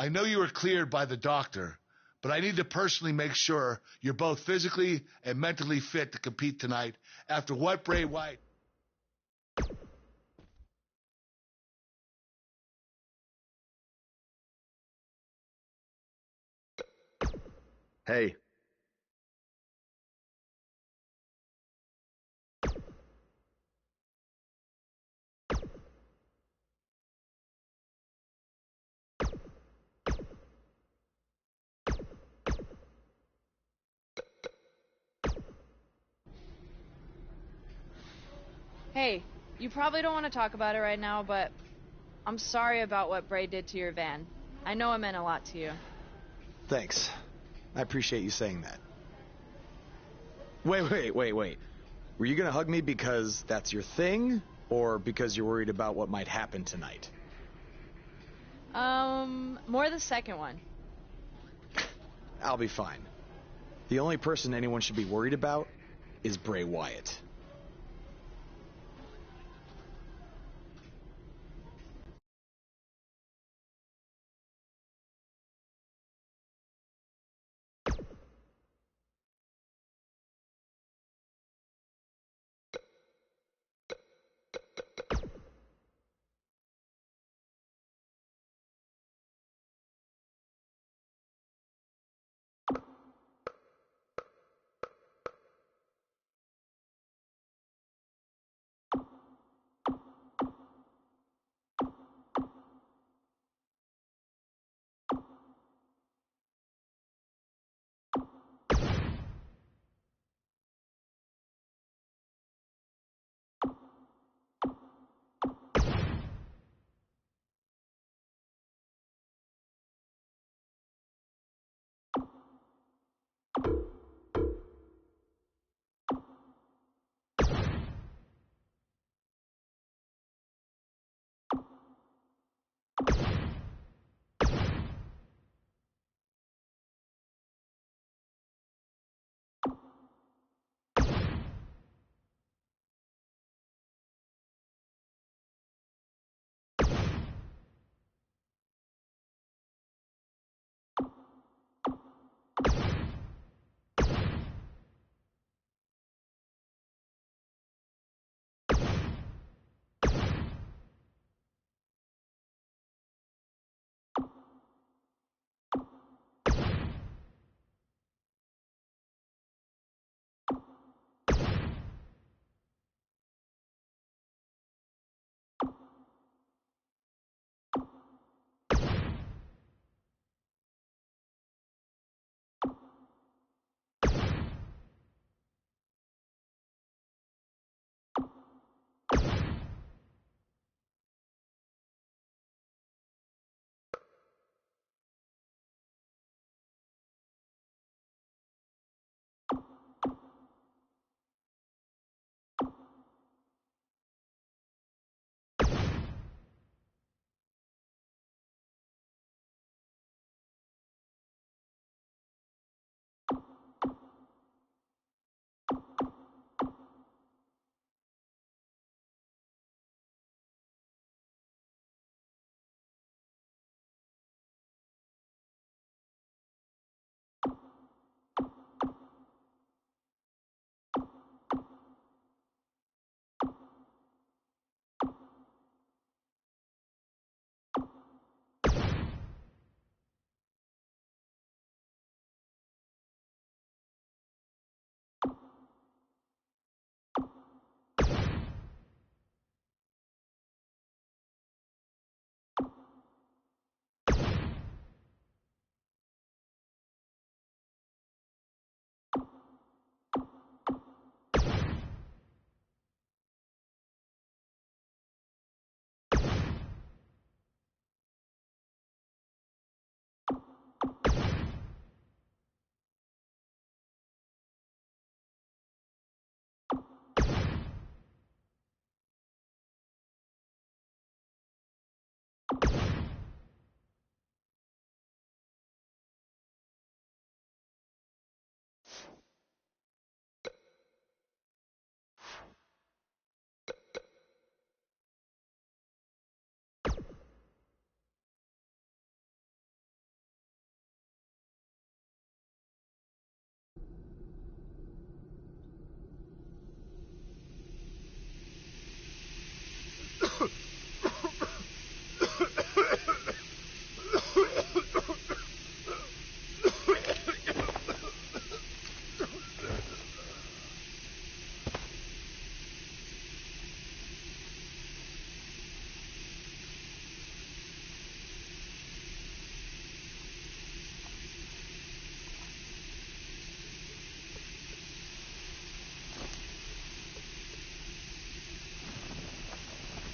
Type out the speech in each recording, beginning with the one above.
I know you were cleared by the doctor, but I need to personally make sure you're both physically and mentally fit to compete tonight after what Bray Wyatt... Hey. Hey, you probably don't want to talk about it right now, but I'm sorry about what Bray did to your van. I know it meant a lot to you. Thanks. I appreciate you saying that. Wait. Were you gonna hug me because that's your thing, or because you're worried about what might happen tonight? More the second one. I'll be fine. The only person anyone should be worried about is Bray Wyatt.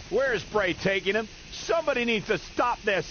Where is Bray taking him? Somebody needs to stop this.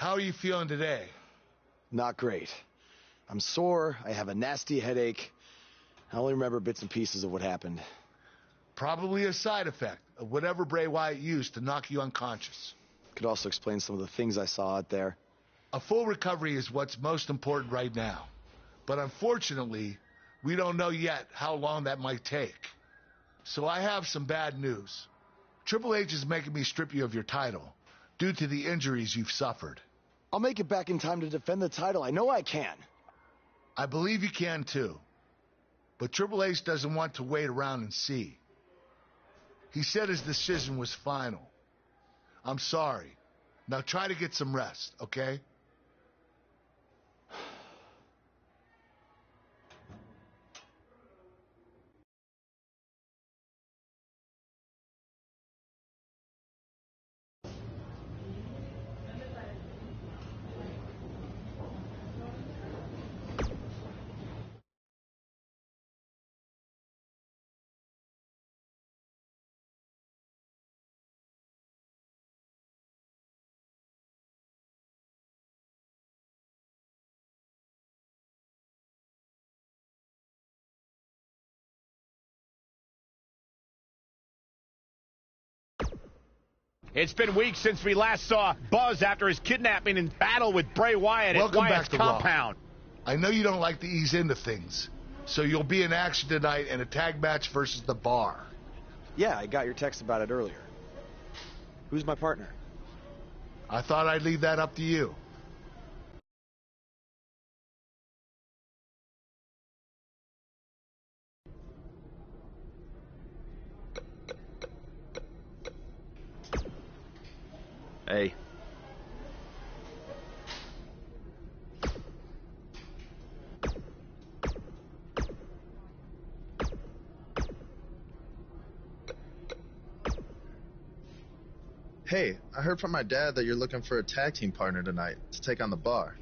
How are you feeling today? Not great. I'm sore, I have a nasty headache. I only remember bits and pieces of what happened. Probably a side effect of whatever Bray Wyatt used to knock you unconscious. Could also explain some of the things I saw out there. A full recovery is what's most important right now. But unfortunately, we don't know yet how long that might take. So I have some bad news. Triple H is making me strip you of your title due to the injuries you've suffered. I'll make it back in time to defend the title. I know I can. I believe you can too. But Triple H doesn't want to wait around and see. He said his decision was final. I'm sorry. Now try to get some rest, okay? It's been weeks since we last saw Buzz after his kidnapping and battle with Bray Wyatt at Wyatt's compound. I know you don't like to ease into things, so you'll be in action tonight in a tag match versus The Bar. Yeah, I got your text about it earlier. Who's my partner? I thought I'd leave that up to you. Hey. Hey, I heard from my dad that you're looking for a tag team partner tonight to take on The Bar.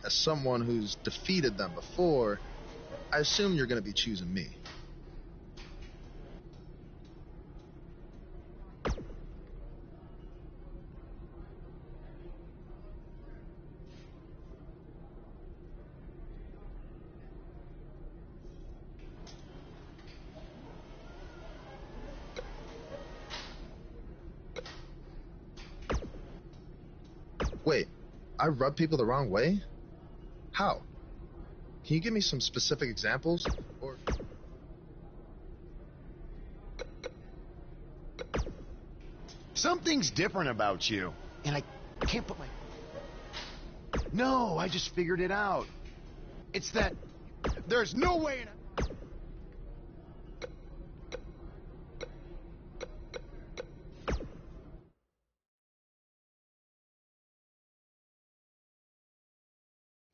As someone who's defeated them before, I assume you're going to be choosing me. Wait, I rub people the wrong way? How? Can you give me some specific examples? Or... Something's different about you. And I can't put my... No, I just figured it out. It's that there's no way in...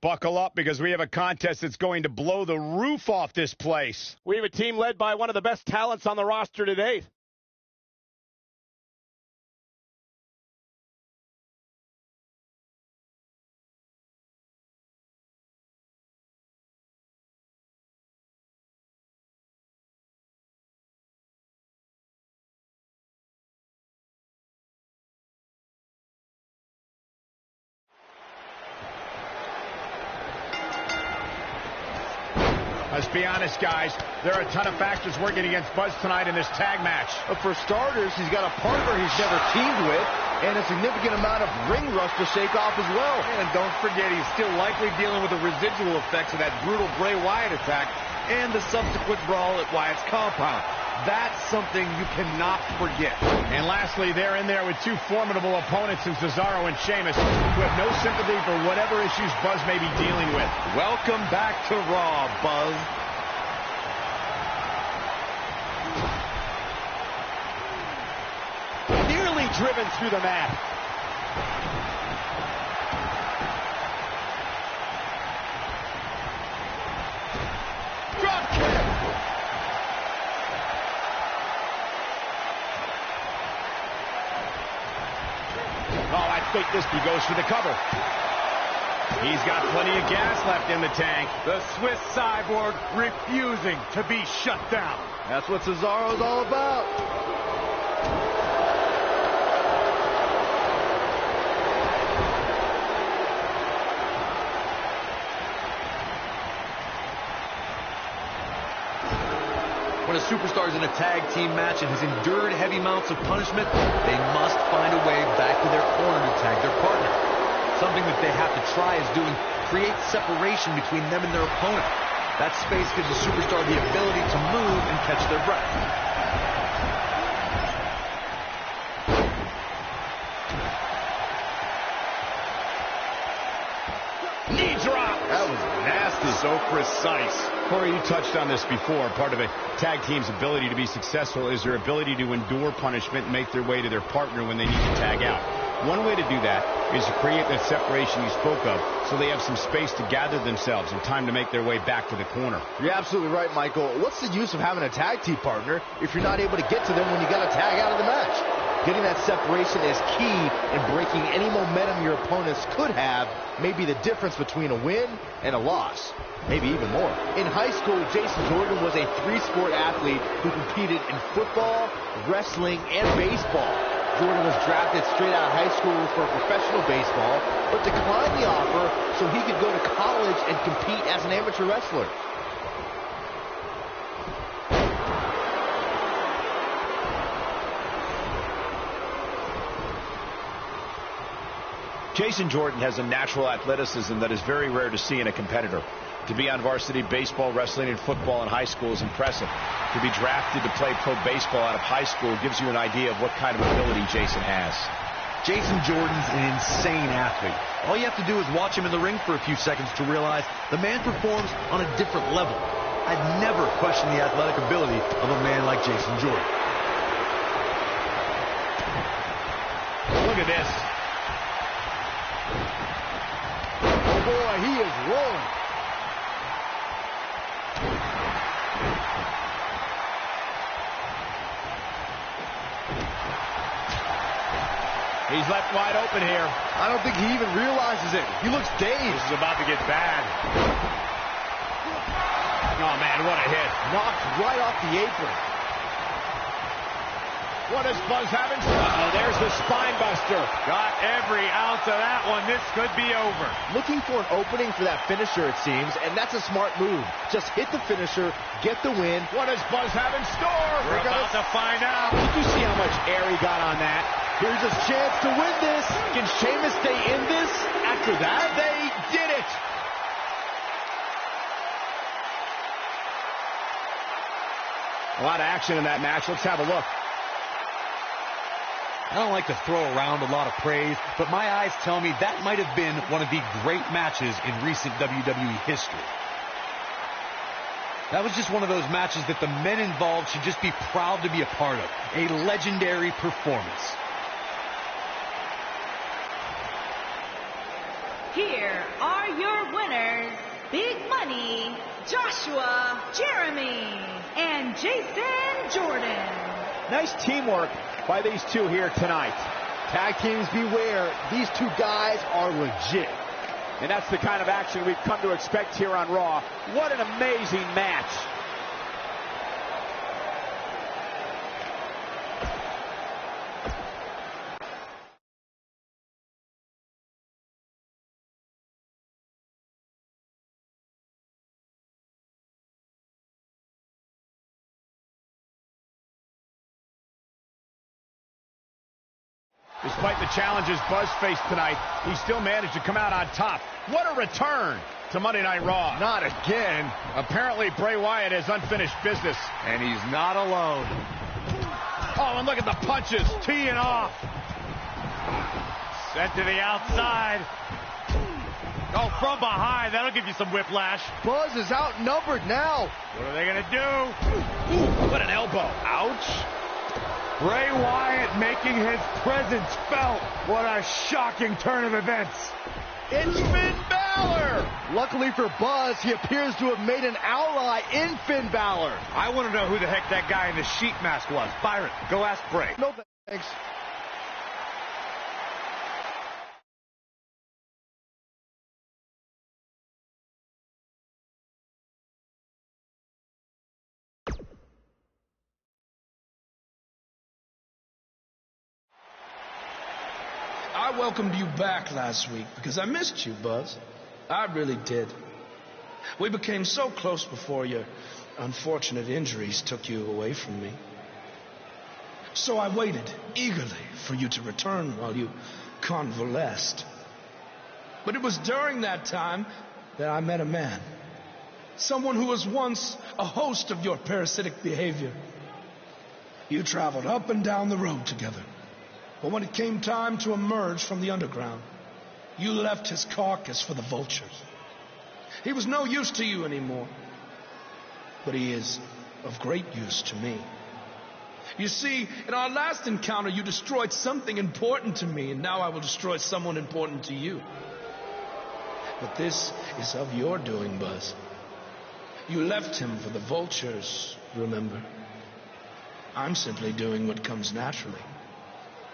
Buckle up, because we have a contest that's going to blow the roof off this place. We have a team led by one of the best talents on the roster to date. Let's be honest, guys. There are a ton of factors working against Buzz tonight in this tag match. For starters, he's got a partner he's never teamed with, and a significant amount of ring rust to shake off as well. And don't forget, he's still likely dealing with the residual effects of that brutal Bray Wyatt attack and the subsequent brawl at Wyatt's compound. That's something you cannot forget. And lastly, they're in there with two formidable opponents in Cesaro and Sheamus, who have no sympathy for whatever issues Buzz may be dealing with. Welcome back to Raw, Buzz. Nearly driven through the mat. Drop kick. Oh, I think he goes for the cover. He's got plenty of gas left in the tank. The Swiss Cyborg refusing to be shut down. That's what Cesaro's all about. When a superstar is in a tag team match and has endured heavy amounts of punishment, they must find a way back to their corner to tag their partner. Something that they have to try is doing create separation between them and their opponent. That space gives a superstar the ability to move and catch their breath. Knee drop. That was nasty. So precise. Corey, you touched on this before. Part of a tag team's ability to be successful is their ability to endure punishment and make their way to their partner when they need to tag out. One way to do that is to create that separation you spoke of so they have some space to gather themselves and time to make their way back to the corner. You're absolutely right, Michael. What's the use of having a tag team partner if you're not able to get to them when you got to tag out of the match? Getting that separation is key in breaking any momentum your opponents could have, maybe the difference between a win and a loss. Maybe even more. In high school, Jason Jordan was a three-sport athlete who competed in football, wrestling, and baseball. Jordan was drafted straight out of high school for professional baseball, but declined the offer so he could go to college and compete as an amateur wrestler. Jason Jordan has a natural athleticism that is very rare to see in a competitor. To be on varsity baseball, wrestling, and football in high school is impressive. To be drafted to play pro baseball out of high school gives you an idea of what kind of ability Jason has. Jason Jordan's an insane athlete. All you have to do is watch him in the ring for a few seconds to realize the man performs on a different level. I'd never question the athletic ability of a man like Jason Jordan. Look at this. Oh boy, he is rolling. He's left wide open here. I don't think he even realizes it. He looks dazed. This is about to get bad. Oh, man, what a hit. Knocked right off the apron. What does Buzz have in store? Oh, there's the spine buster. Got every ounce of that one. This could be over. Looking for an opening for that finisher, it seems, and that's a smart move. Just hit the finisher, get the win. What does Buzz have in store? We're about to find out. Did you see how much air he got on that? Here's his chance to win this. Can Sheamus stay in this? After that, They did it. A lot of action in that match. Let's have a look. I don't like to throw around a lot of praise, but my eyes tell me that might have been one of the great matches in recent WWE history. That was just one of those matches that the men involved should just be proud to be a part of. A legendary performance. Here are your winners, Big Money, Joshua, Jeremy, and Jason Jordan. Nice teamwork by these two here tonight. tag teams beware. These two guys are legit. And that's the kind of action we've come to expect here on Raw. What an amazing match. Despite the challenges Buzz faced tonight, he still managed to come out on top. What a return to Monday Night Raw. Not again. Apparently, Bray Wyatt has unfinished business. And he's not alone. Oh, and look at the punches, teeing off. Sent to the outside. Oh, from behind, that'll give you some whiplash. Buzz is outnumbered now. What are they going to do? Ooh, what an elbow. Ouch. Bray Wyatt making his presence felt. What a shocking turn of events. It's Finn Balor. Luckily for Buzz, he appears to have made an ally in Finn Balor. I want to know who the heck that guy in the sheep mask was. Byron, go ask Bray. No thanks. I welcomed you back last week because I missed you, Buzz. I really did. We became so close before your unfortunate injuries took you away from me. So I waited eagerly for you to return while you convalesced. But it was during that time that I met a man. Someone who was once a host of your parasitic behavior. You traveled up and down the road together. But when it came time to emerge from the underground, you left his carcass for the vultures. He was no use to you anymore. But he is of great use to me. You see, in our last encounter, you destroyed something important to me, and now I will destroy someone important to you. But this is of your doing, Buzz. You left him for the vultures, remember? I'm simply doing what comes naturally,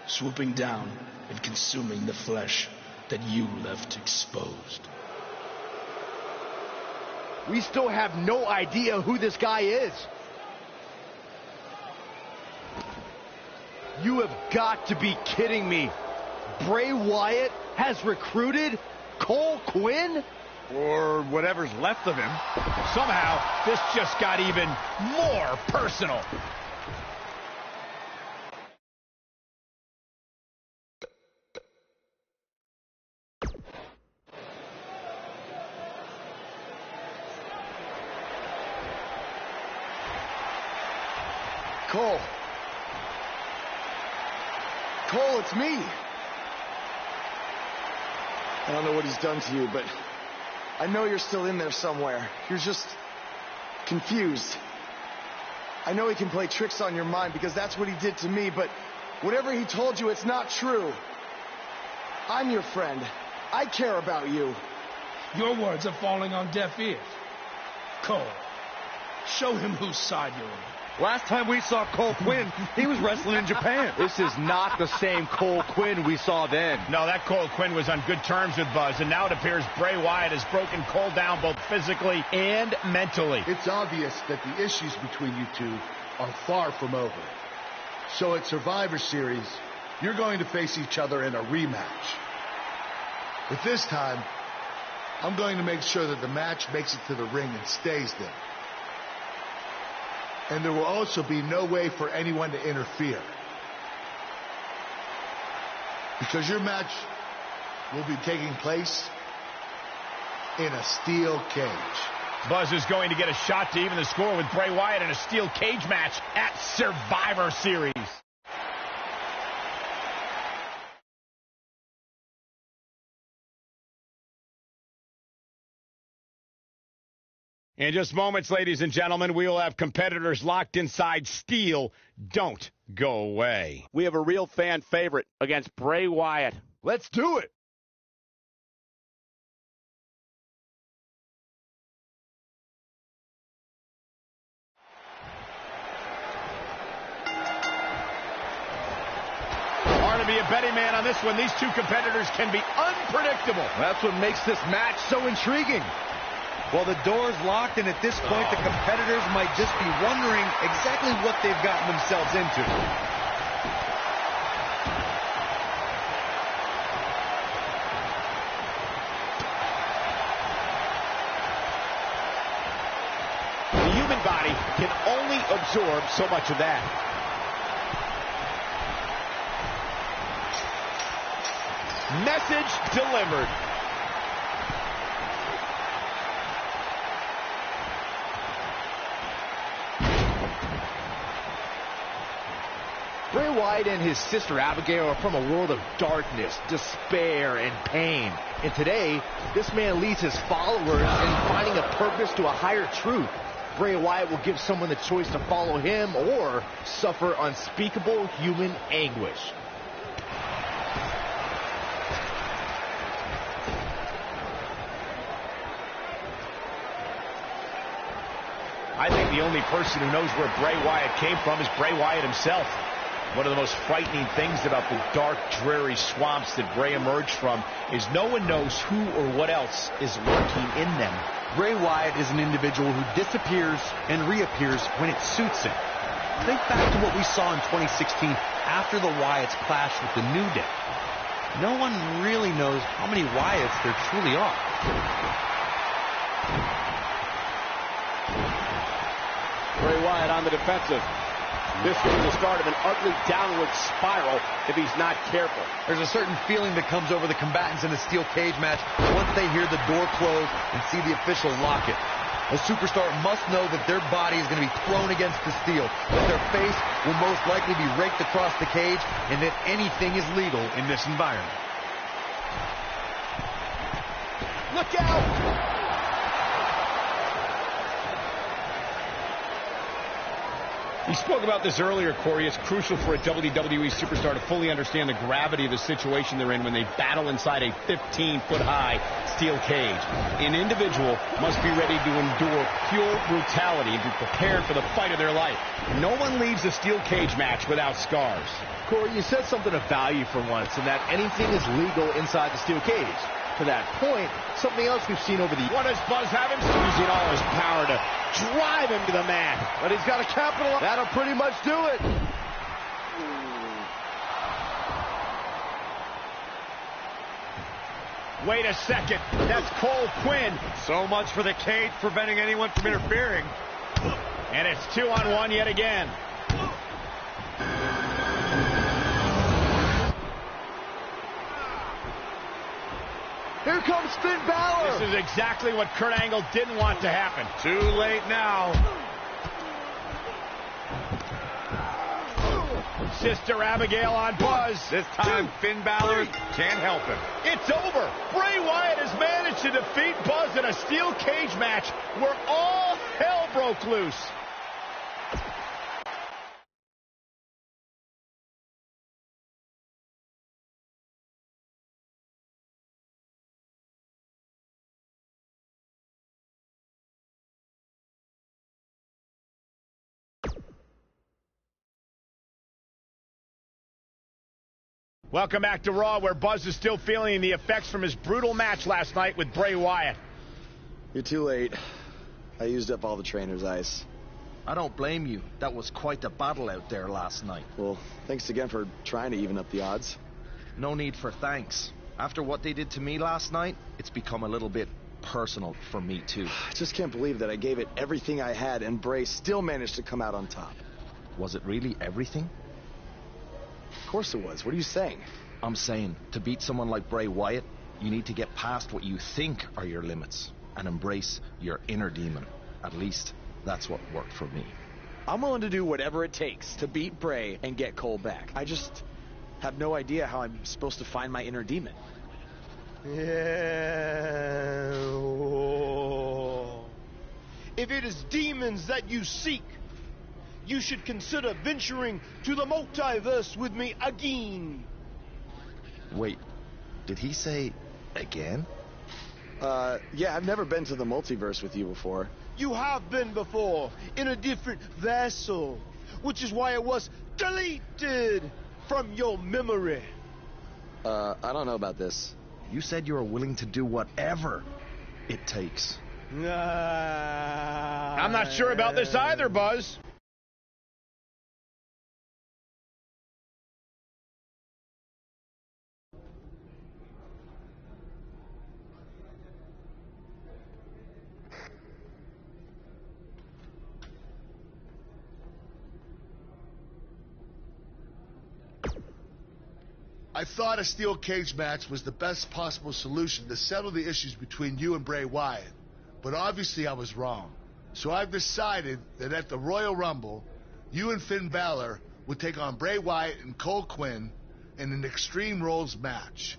swooping down and consuming the flesh that you left exposed. We still have no idea who this guy is. You have got to be kidding me. Bray Wyatt has recruited Cole Quinn? Or whatever's left of him. Somehow, this just got even more personal. Cole. Cole, it's me. I don't know what he's done to you, but I know you're still in there somewhere. You're just confused. I know he can play tricks on your mind because that's what he did to me, but whatever he told you, it's not true. I'm your friend. I care about you. Your words are falling on deaf ears. Cole, show him whose side you're on. Last time we saw Cole Quinn, he was wrestling in Japan. This is not the same Cole Quinn we saw then. No, that Cole Quinn was on good terms with Buzz, and now it appears Bray Wyatt has broken Cole down both physically and mentally. It's obvious that the issues between you two are far from over. So at Survivor Series, you're going to face each other in a rematch. But this time, I'm going to make sure that the match makes it to the ring and stays there. And there will also be no way for anyone to interfere. Because your match will be taking place in a steel cage. Buzz is going to get a shot to even the score with Bray Wyatt in a steel cage match at Survivor Series. In just moments, ladies and gentlemen, we will have competitors locked inside steel. Don't go away. We have a real fan favorite against Bray Wyatt. Let's do it. Hard to be a betting man on this one. These two competitors can be unpredictable. That's what makes this match so intriguing. Well, the door's locked, and at this point, the competitors might just be wondering exactly what they've gotten themselves into. The human body can only absorb so much of that. Message delivered. Bray Wyatt and his sister Abigail are from a world of darkness, despair, and pain. And today, this man leads his followers in finding a purpose to a higher truth. Bray Wyatt will give someone the choice to follow him or suffer unspeakable human anguish. I think the only person who knows where Bray Wyatt came from is Bray Wyatt himself. One of the most frightening things about the dark, dreary swamps that Bray emerged from is no one knows who or what else is lurking in them. Bray Wyatt is an individual who disappears and reappears when it suits him. Think back to what we saw in 2016 after the Wyatts clashed with the New Day. No one really knows how many Wyatts there truly are. Bray Wyatt on the defensive. This could be the start of an ugly downward spiral if he's not careful. There's a certain feeling that comes over the combatants in a steel cage match once they hear the door close and see the official lock it. A superstar must know that their body is going to be thrown against the steel, that their face will most likely be raked across the cage, and that anything is legal in this environment. Look out! We spoke about this earlier, Corey. It's crucial for a WWE superstar to fully understand the gravity of the situation they're in when they battle inside a 15-foot-high steel cage. An individual must be ready to endure pure brutality and be prepared for the fight of their life. No one leaves a steel cage match without scars. Corey, you said something of value for once, in that anything is legal inside the steel cage. To that point, something else we've seen over the years. What does Buzz have him? Using all his power to drive him to the mat. But he's got a capital. That'll pretty much do it. Wait a second. That's Cole Quinn. So much for the cage preventing anyone from interfering. And it's 2-on-1 yet again. Here comes Finn Balor. This is exactly what Kurt Angle didn't want to happen. Too late now. Sister Abigail on Buzz. This time, Finn Balor can't help him. It's over. Bray Wyatt has managed to defeat Buzz in a steel cage match where all hell broke loose. Welcome back to Raw, where Buzz is still feeling the effects from his brutal match last night with Bray Wyatt. You're too late. I used up all the trainer's ice. I don't blame you. That was quite a battle out there last night. Well, thanks again for trying to even up the odds. No need for thanks. After what they did to me last night, it's become a little bit personal for me, too. I just can't believe that I gave it everything I had and Bray still managed to come out on top. Was it really everything? Of course it was. What are you saying? I'm saying, to beat someone like Bray Wyatt, you need to get past what you think are your limits and embrace your inner demon. At least, that's what worked for me. I'm willing to do whatever it takes to beat Bray and get Cole back. I just have no idea how I'm supposed to find my inner demon. Yeah. If it is demons that you seek, you should consider venturing to the multiverse with me again. Wait, did he say again? Yeah, I've never been to the multiverse with you before. You have been before, in a different vessel, which is why it was deleted from your memory. I don't know about this. You said you were willing to do whatever it takes. I'm not sure about this either, Buzz. I thought a steel cage match was the best possible solution to settle the issues between you and Bray Wyatt, but obviously I was wrong. So I've decided that at the Royal Rumble, you and Finn Balor would take on Bray Wyatt and Cole Quinn in an Extreme Rules match.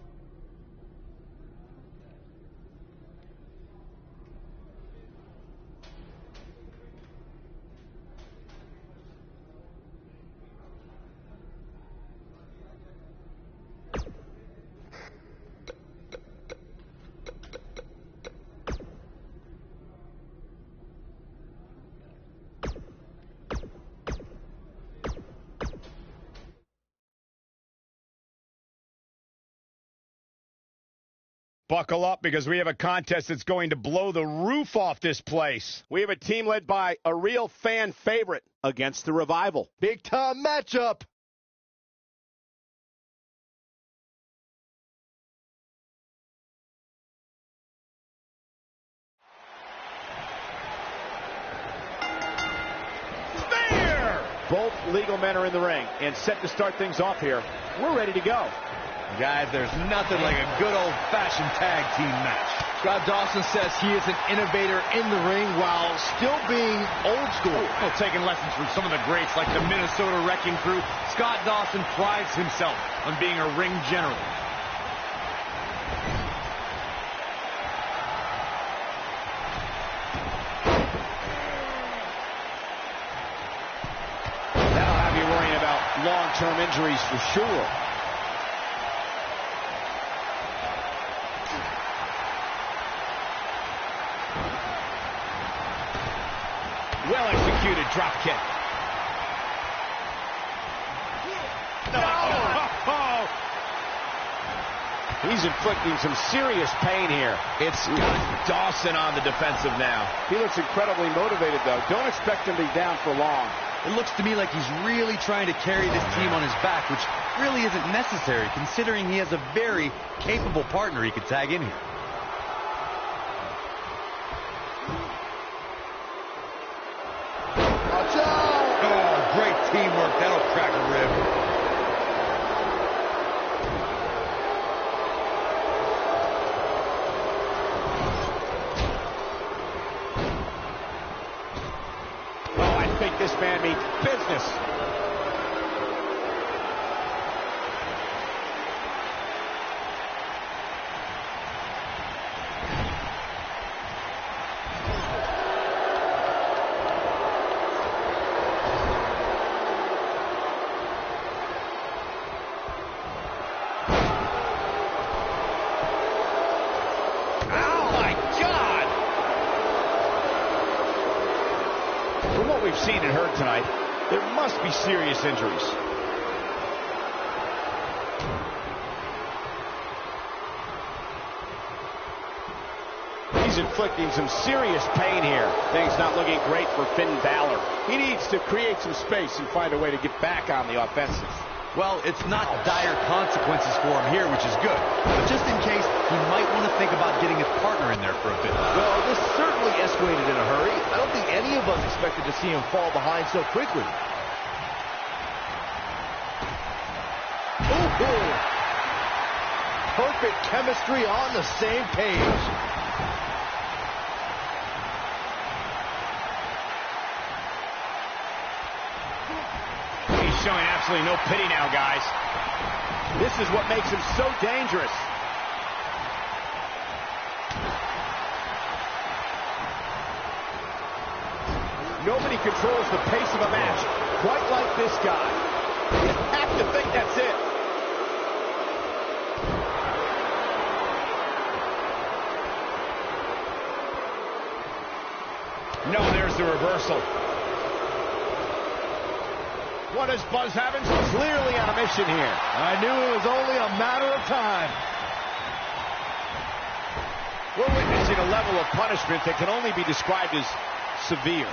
Buckle up, because we have a contest that's going to blow the roof off this place. We have a team led by a real fan favorite against the Revival. Big time matchup. Both legal men are in the ring and set to start things off here. We're ready to go. Guys, there's nothing like a good old-fashioned tag team match. Scott Dawson says he is an innovator in the ring while still being old school. Well, taking lessons from some of the greats like the Minnesota Wrecking Crew, Scott Dawson prides himself on being a ring general. That'll have you worrying about long-term injuries for sure. Well-executed drop kick. No. Oh. He's inflicting some serious pain here. It's Scott Dawson on the defensive now. He looks incredibly motivated, though. Don't expect him to be down for long. It looks to me like he's really trying to carry this team on his back, which really isn't necessary, considering he has a very capable partner he could tag in here. Oh, great teamwork. That'll crack a rib. Oh, I think this man means business. We've seen and heard tonight, there must be serious injuries. He's inflicting some serious pain here. Things not looking great for Finn Balor. He needs to create some space and find a way to get back on the offensive. Well, it's not dire consequences for him here, which is good. But just in case, he might want to think about getting his partner in there for a bit. Well, this certainly escalated in a hurry. I don't think any of us expected to see him fall behind so quickly. Ooh. Perfect chemistry on the same page. Showing absolutely no pity now, guys. This is what makes him so dangerous. Nobody controls the pace of a match quite like this guy. You have to think that's it. No, there's the reversal. What does Buzz Evans? Clearly on a mission here. I knew it was only a matter of time. We're witnessing a level of punishment that can only be described as severe.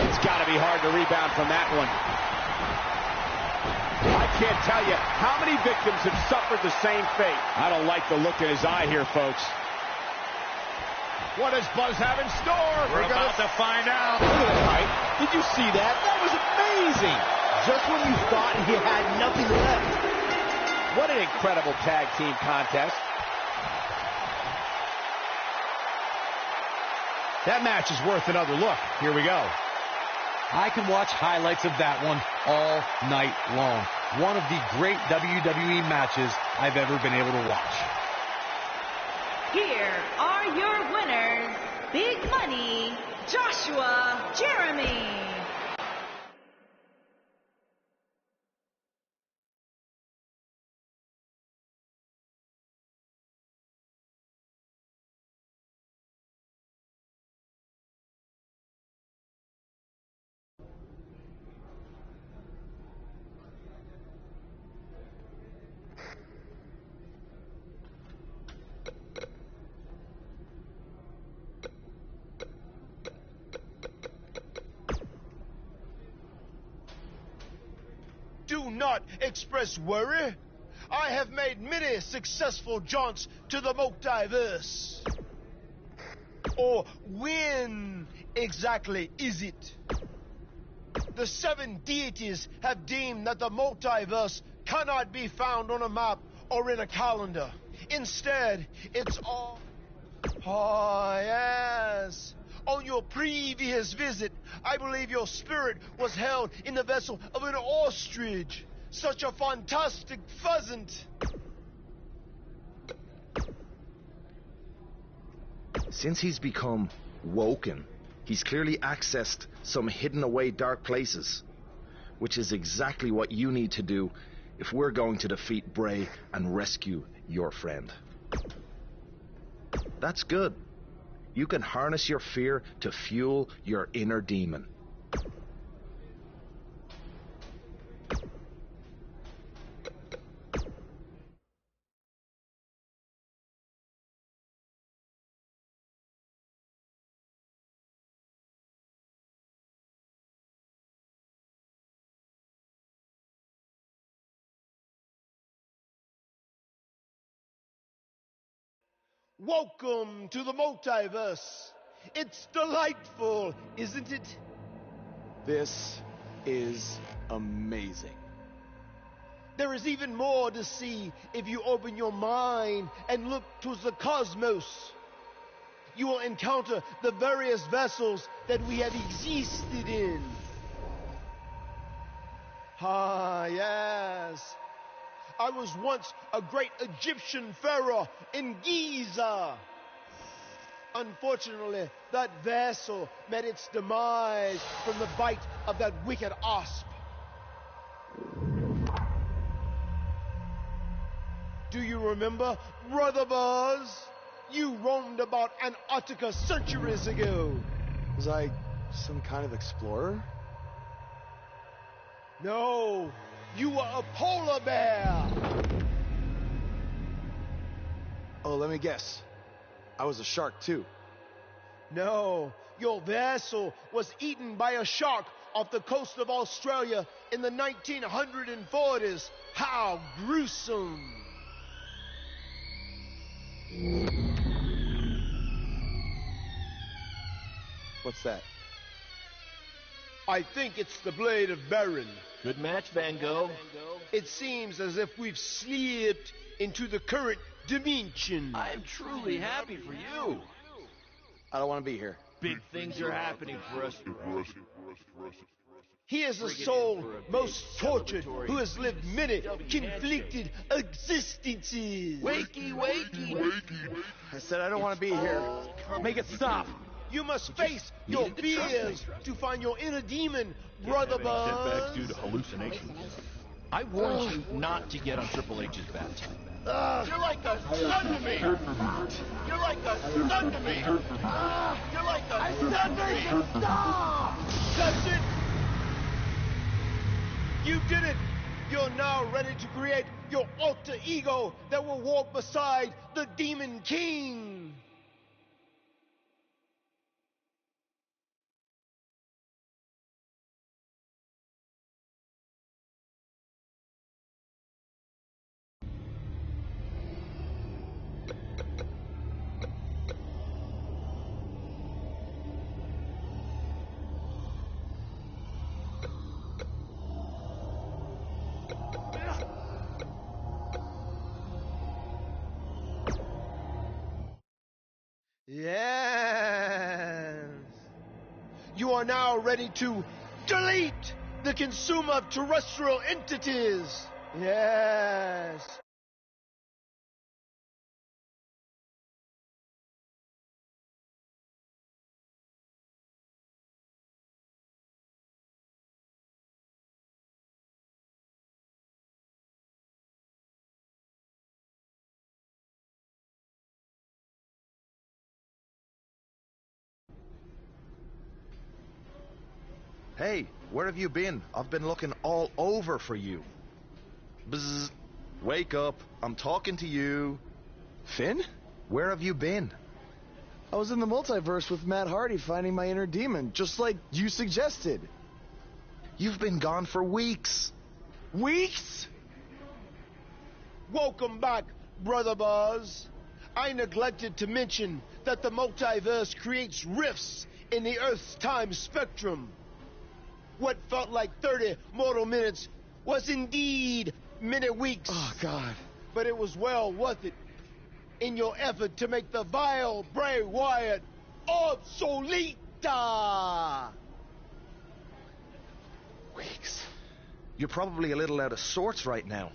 It's got to be hard to rebound from that one. I can't tell you how many victims have suffered the same fate. I don't like the look in his eye here, folks. What does Buzz have in store? We're about to find out. Look at that height. Did you see that? That was amazing. Just when you thought he had nothing left. What an incredible tag team contest. That match is worth another look. Here we go. I can watch highlights of that one all night long. One of the great WWE matches I've ever been able to watch. Here are your winners, Big Money, Joshua Jeremy. Do not express worry. I have made many successful jaunts to the multiverse. Or when exactly is it? The 7 deities have deemed that the multiverse cannot be found on a map or in a calendar. Instead, it's all... Oh, yes. On your previous visit, I believe your spirit was held in the vessel of an ostrich. Such a fantastic pheasant. Since he's become woken, he's clearly accessed some hidden away dark places, which is exactly what you need to do if we're going to defeat Bray and rescue your friend. That's good. You can harness your fear to fuel your inner demon. Welcome to the multiverse. It's delightful, isn't it? This is amazing. There is even more to see if you open your mind and look towards the cosmos. You will encounter the various vessels that we have existed in. Ah, yes. I was once a great Egyptian pharaoh in Giza. Unfortunately, that vessel met its demise from the bite of that wicked asp. Do you remember, Brother Buzz? You roamed about Antarctica centuries ago. Was I some kind of explorer? No, you were a polar bear. Oh, let me guess. I was a shark too. No, your vessel was eaten by a shark off the coast of Australia in the 1940s. How gruesome. What's that? I think it's the blade of Baron. Good match, Van Gogh. It seems as if we've slipped into the current dimension. I'm truly happy for you. I don't want to be here. Big things are happening for us. He is the soul most tortured who has lived many conflicted existences. Wakey, wakey. I said I don't want to be here. Make it stop. You must face your fears to find your inner demon, Brother Buzz. Setbacks due to hallucinations. I warned you not to get on Triple H's bad time. You're like a son to me. You're like a son to me. You're like a son to me. Stop! That's it. You did it. You're now ready to create your alter ego that will walk beside the Demon King. Yes. You are now ready to delete the consumer of terrestrial entities. Yes. Hey, where have you been? I've been looking all over for you. Bzzz. Wake up. I'm talking to you. Finn? Where have you been? I was in the multiverse with Matt Hardy finding my inner demon, just like you suggested. You've been gone for weeks. Weeks? Welcome back, Brother Buzz. I neglected to mention that the multiverse creates rifts in the Earth's time spectrum. What felt like 30 mortal minutes was indeed many weeks. Oh, God. But it was well worth it in your effort to make the vile Bray Wyatt obsolete. Weeks. You're probably a little out of sorts right now,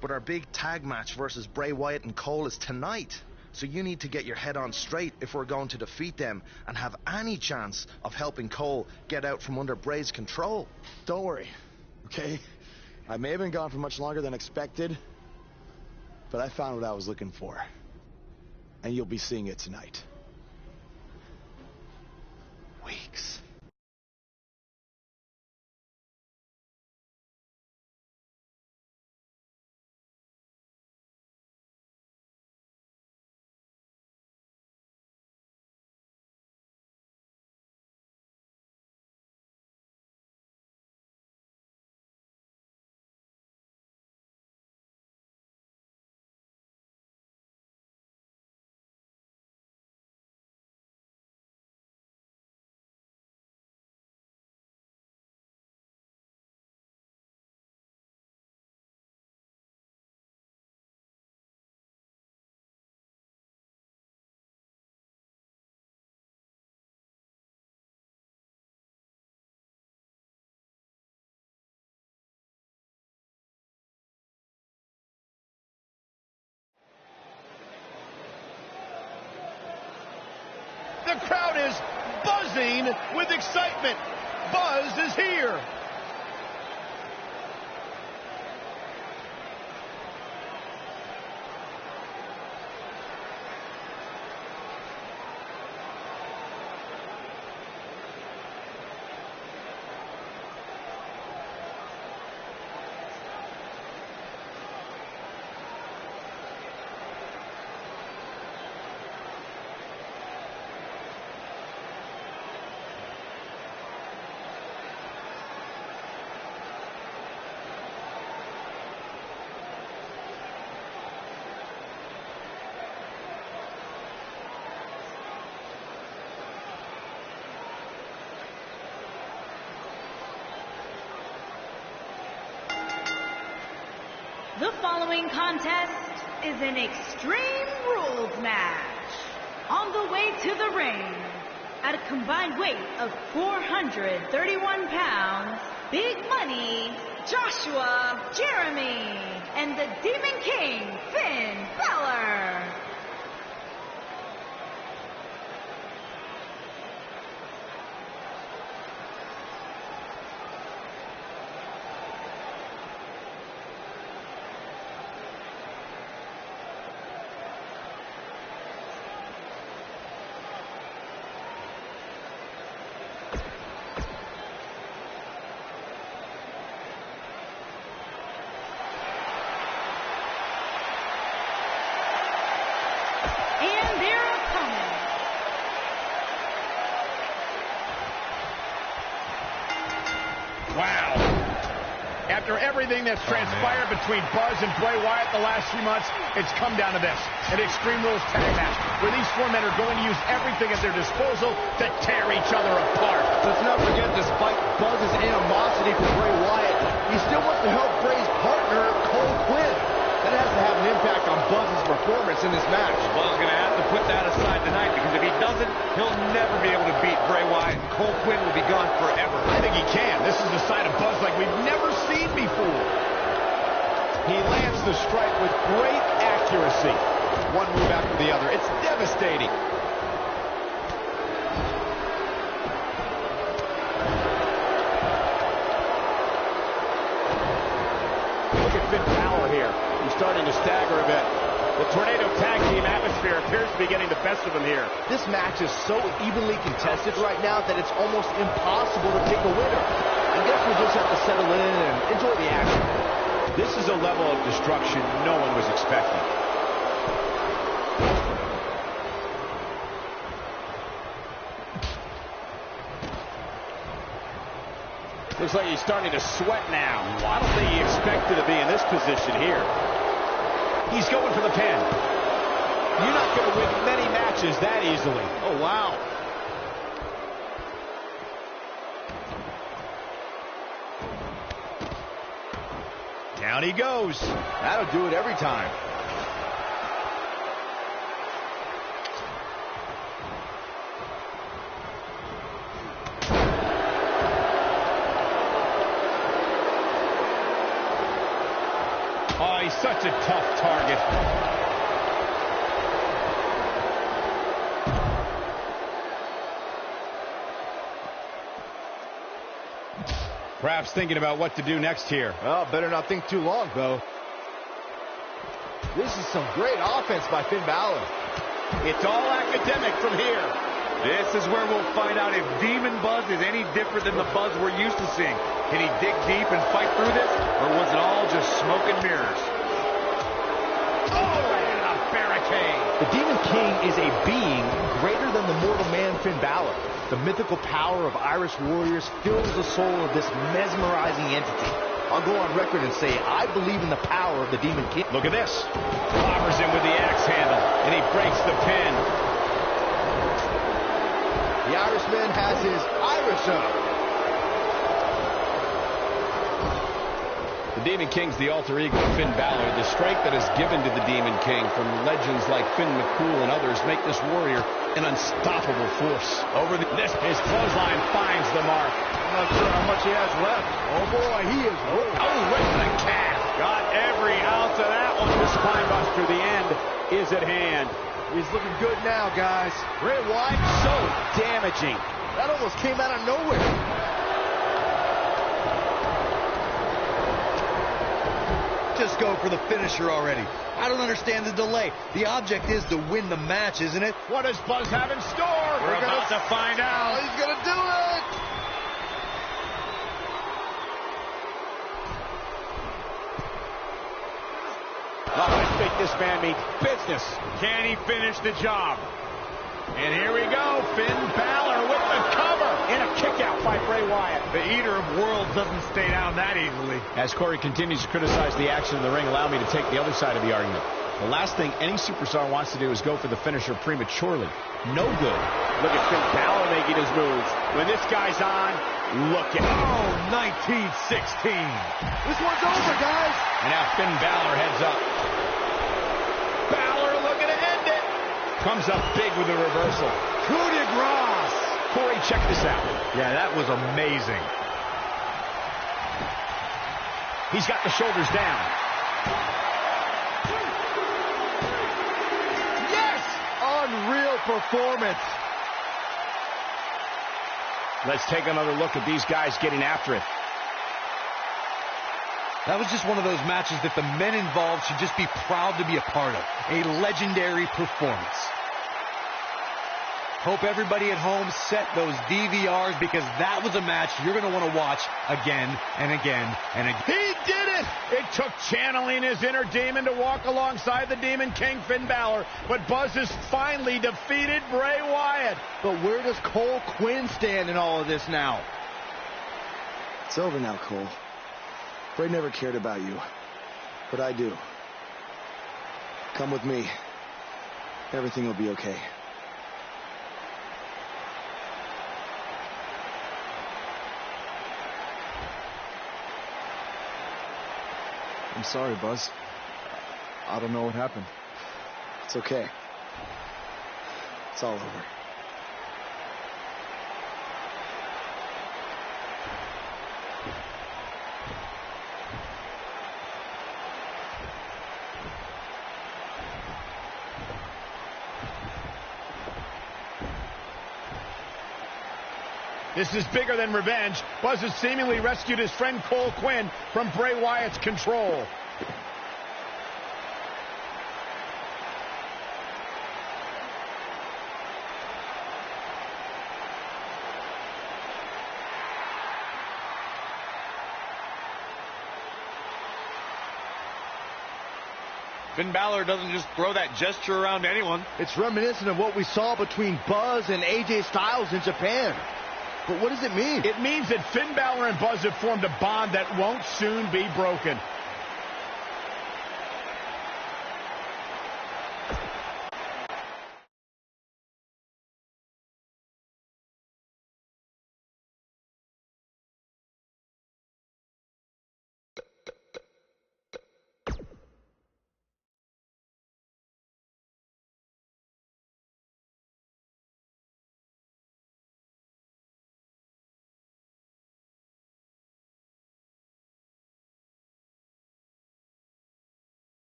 but our big tag match versus Bray Wyatt and Cole is tonight. So you need to get your head on straight if we're going to defeat them and have any chance of helping Cole get out from under Bray's control. Don't worry, okay? I may have been gone for much longer than expected, but I found what I was looking for. And you'll be seeing it tonight. Weeks. The crowd is buzzing with excitement. Buzz is here. The following contest is an Extreme Rules match. On the way to the ring, at a combined weight of 431 pounds, Big Money, Joshua Jeremy, and the Demon King, Finn Balor. Wow. After everything that's transpired between Buzz and Bray Wyatt the last 3 months, it's come down to this, an Extreme Rules tag match, where these four men are going to use everything at their disposal to tear each other apart. Let's not forget, despite Buzz's animosity for Bray Wyatt, he still wants to help Bray's partner, Cole Quinn. That has to have an impact on Buzz's performance in this match. Buzz's going to have to put that aside tonight, because if he doesn't, he'll never be able to beat Bray Wyatt, and Cole Quinn will be gone forever. I think he can. This is a side of Buzz like we've never seen before. He lands the strike with great accuracy. One move after the other. It's devastating. Look at Finn Balor here. He's starting to stagger a bit. The Tornado Tag Team atmosphere appears to be getting the best of him here. This match is so evenly contested right now that it's almost impossible to pick a winner. I guess we just have to settle in and enjoy the action. This is a level of destruction no one was expecting. Looks like he's starting to sweat now. I don't think he expected to be in this position here. He's going for the pin. You're not going to win many matches that easily. Oh, wow. Down he goes. That'll do it every time. Oh, he's such a tough target. Perhaps thinking about what to do next here. Well, better not think too long, though. This is some great offense by Finn Balor. It's all academic from here. This is where we'll find out if Demon Buzz is any different than the Buzz we're used to seeing. Can he dig deep and fight through this, or was it all just smoke and mirrors? Oh, right into the barricade. The Demon King is a being greater than the mortal man Finn Balor. The mythical power of Irish warriors fills the soul of this mesmerizing entity. I'll go on record and say I believe in the power of the Demon King. Look at this. Clobbers him with the axe handle, and he breaks the pin. The Irishman has his Irish up. The Demon King's the alter ego of Finn Balor. The strength that is given to the Demon King from legends like Finn McCool and others make this warrior an unstoppable force. His clothesline finds the mark. I'm not sure how much he has left. Oh boy, he is. Oh, right to the calf. Got every ounce of that one. The spine buster, the end is at hand. He's looking good now, guys. Bray Wyatt, so damaging. That almost came out of nowhere. Just go for the finisher already. I don't understand the delay. The object is to win the match, isn't it? What does Buzz have in store? We're about to find out. Oh, he's going to do it. Oh, I think this man means business. Can he finish the job? And here we go, Finn Balor with the cover. And a kick out by Bray Wyatt. The Eater of Worlds doesn't stay down that easily. As Corey continues to criticize the action in the ring, allow me to take the other side of the argument. The last thing any superstar wants to do is go for the finisher prematurely. No good. Look at Finn Balor making his moves. When this guy's on, look at him. Oh, 1916. This one's over, guys. And now Finn Balor heads up. Balor looking to end it. Comes up big with a reversal. Coup de grace. Corey, check this out. Yeah, that was amazing. He's got the shoulders down. Yes! Unreal performance. Let's take another look at these guys getting after it. That was just one of those matches that the men involved should just be proud to be a part of. A legendary performance. Hope everybody at home set those DVRs because that was a match you're going to want to watch again and again and again. He did it! It took channeling his inner demon to walk alongside the Demon King, Finn Balor, but Buzz has finally defeated Bray Wyatt. But where does Cole Quinn stand in all of this now? It's over now, Cole. Bray never cared about you, but I do. Come with me. Everything will be okay. I'm sorry, Buzz. I don't know what happened. It's okay. It's all over. This is bigger than revenge. Buzz has seemingly rescued his friend Cole Quinn from Bray Wyatt's control. Finn Balor doesn't just throw that gesture around to anyone. It's reminiscent of what we saw between Buzz and AJ Styles in Japan. But what does it mean? It means that Finn Balor and Buzz have formed a bond that won't soon be broken.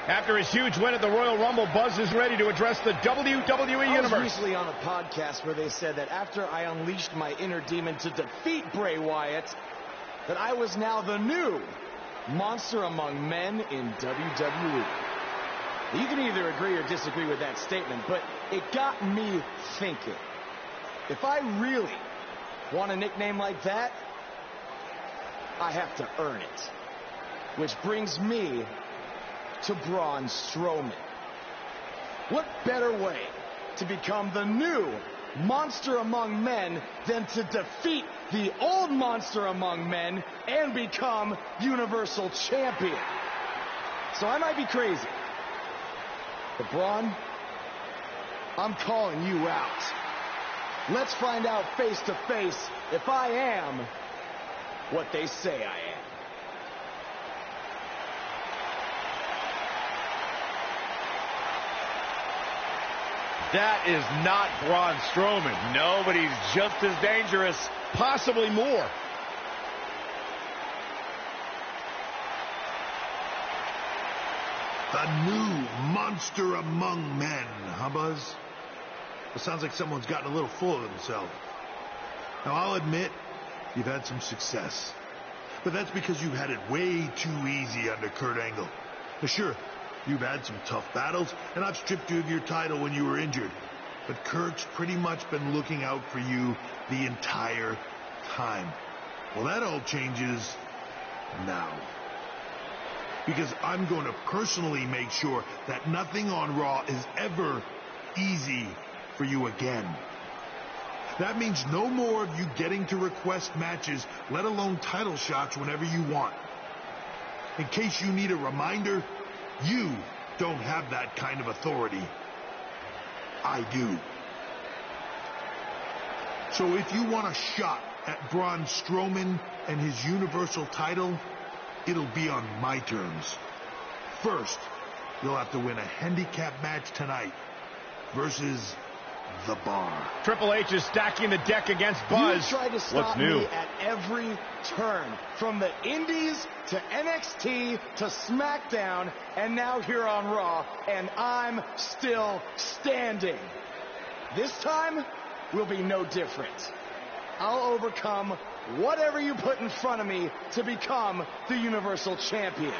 After his huge win at the Royal Rumble, Buzz is ready to address the WWE Universe. I was recently on a podcast where they said that after I unleashed my inner demon to defeat Bray Wyatt, that I was now the new monster among men in WWE. You can either agree or disagree with that statement, but it got me thinking. If I really want a nickname like that, I have to earn it. Which brings me to Braun Strowman. What better way to become the new monster among men than to defeat the old monster among men and become Universal Champion? So I might be crazy, but Braun, I'm calling you out. Let's find out face to face if I am what they say I am. That is not Braun Strowman. No, but he's just as dangerous. Possibly more. The new monster among men, huh, Buzz? It sounds like someone's gotten a little full of themselves. Now, I'll admit, you've had some success. But that's because you've had it way too easy under Kurt Angle. Now, sure, you've had some tough battles, and I've stripped you of your title when you were injured. But Kurt's pretty much been looking out for you the entire time. Well, that all changes now. Because I'm going to personally make sure that nothing on Raw is ever easy for you again. That means no more of you getting to request matches, let alone title shots whenever you want. In case you need a reminder, you don't have that kind of authority. I do. So if you want a shot at Braun Strowman and his Universal title, it'll be on my terms. First, you'll have to win a handicap match tonight versus The Bar. Triple H is stacking the deck against Buzz. You tried to stop me at every turn, from the Indies to NXT to SmackDown, and now here on Raw, and I'm still standing. This time will be no different. I'll overcome whatever you put in front of me to become the Universal Champion.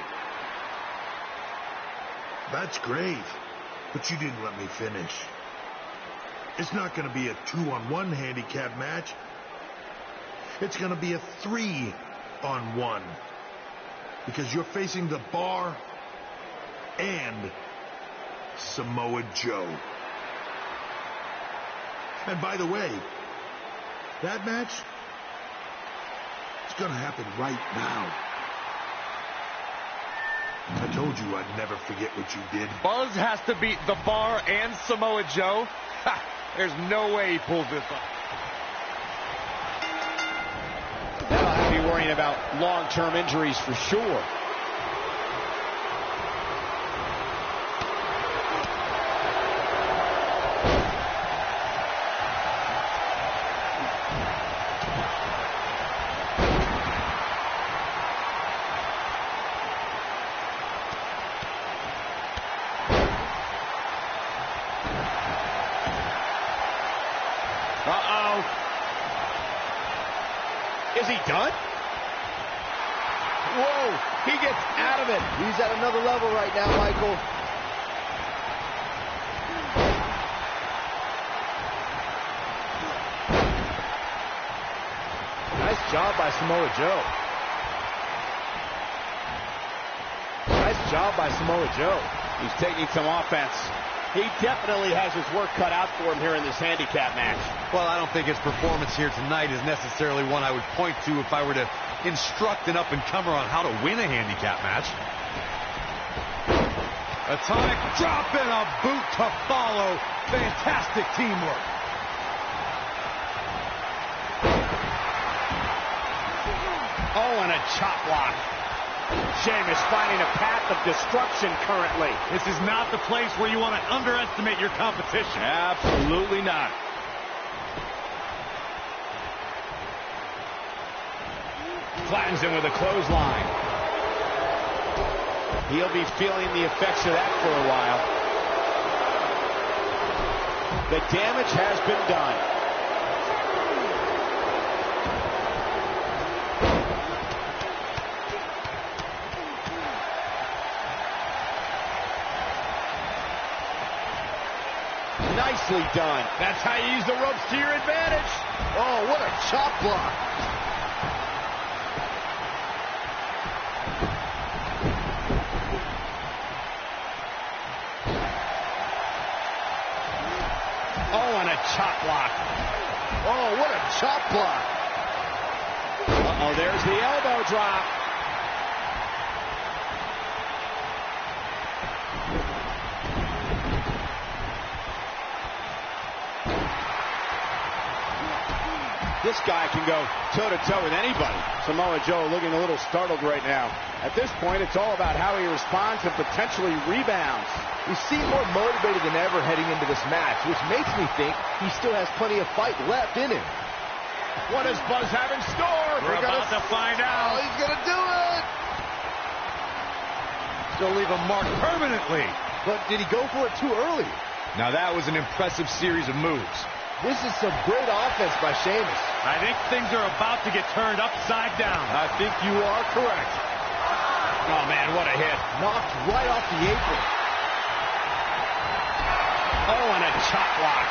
That's great, but you didn't let me finish. It's not going to be a 2-on-1 handicap match. It's going to be a 3-on-1. Because you're facing The Bar and Samoa Joe. And by the way, that match is going to happen right now. I told you I'd never forget what you did. Buzz has to beat The Bar and Samoa Joe? Ha! There's no way he pulls this off. That'll have you worrying about long-term injuries for sure. Uh-oh. Is he done? Whoa, he gets out of it. He's at another level right now, Michael. Nice job by Samoa Joe. Nice job by Samoa Joe. He's taking some offense. He definitely has his work cut out for him here in this handicap match. Well, I don't think his performance here tonight is necessarily one I would point to if I were to instruct an up-and-comer on how to win a handicap match. Atomic drop and a boot to follow. Fantastic teamwork. Oh, and a chop block. Sheamus finding a path of destruction currently. This is not the place where you want to underestimate your competition. Absolutely not. Flattens him with a clothesline. He'll be feeling the effects of that for a while. The damage has been done. Nicely done. That's how you use the ropes to your advantage. Oh, what a chop block. Oh, and a chop block. Oh, what a chop block. Uh-oh, there's the elbow drop. This guy can go toe-to-toe with anybody. Samoa Joe looking a little startled right now. At this point, it's all about how he responds and potentially rebounds. He seemed more motivated than ever heading into this match, which makes me think he still has plenty of fight left in him. What does Buzz have in store? We're about to find out. Oh, he's going to do it. He's going to leave a mark permanently. But did he go for it too early? Now that was an impressive series of moves. This is some great offense by Sheamus. I think things are about to get turned upside down. I think you are correct. Oh, man, what a hit. Knocked right off the apron. Oh, and a chop block.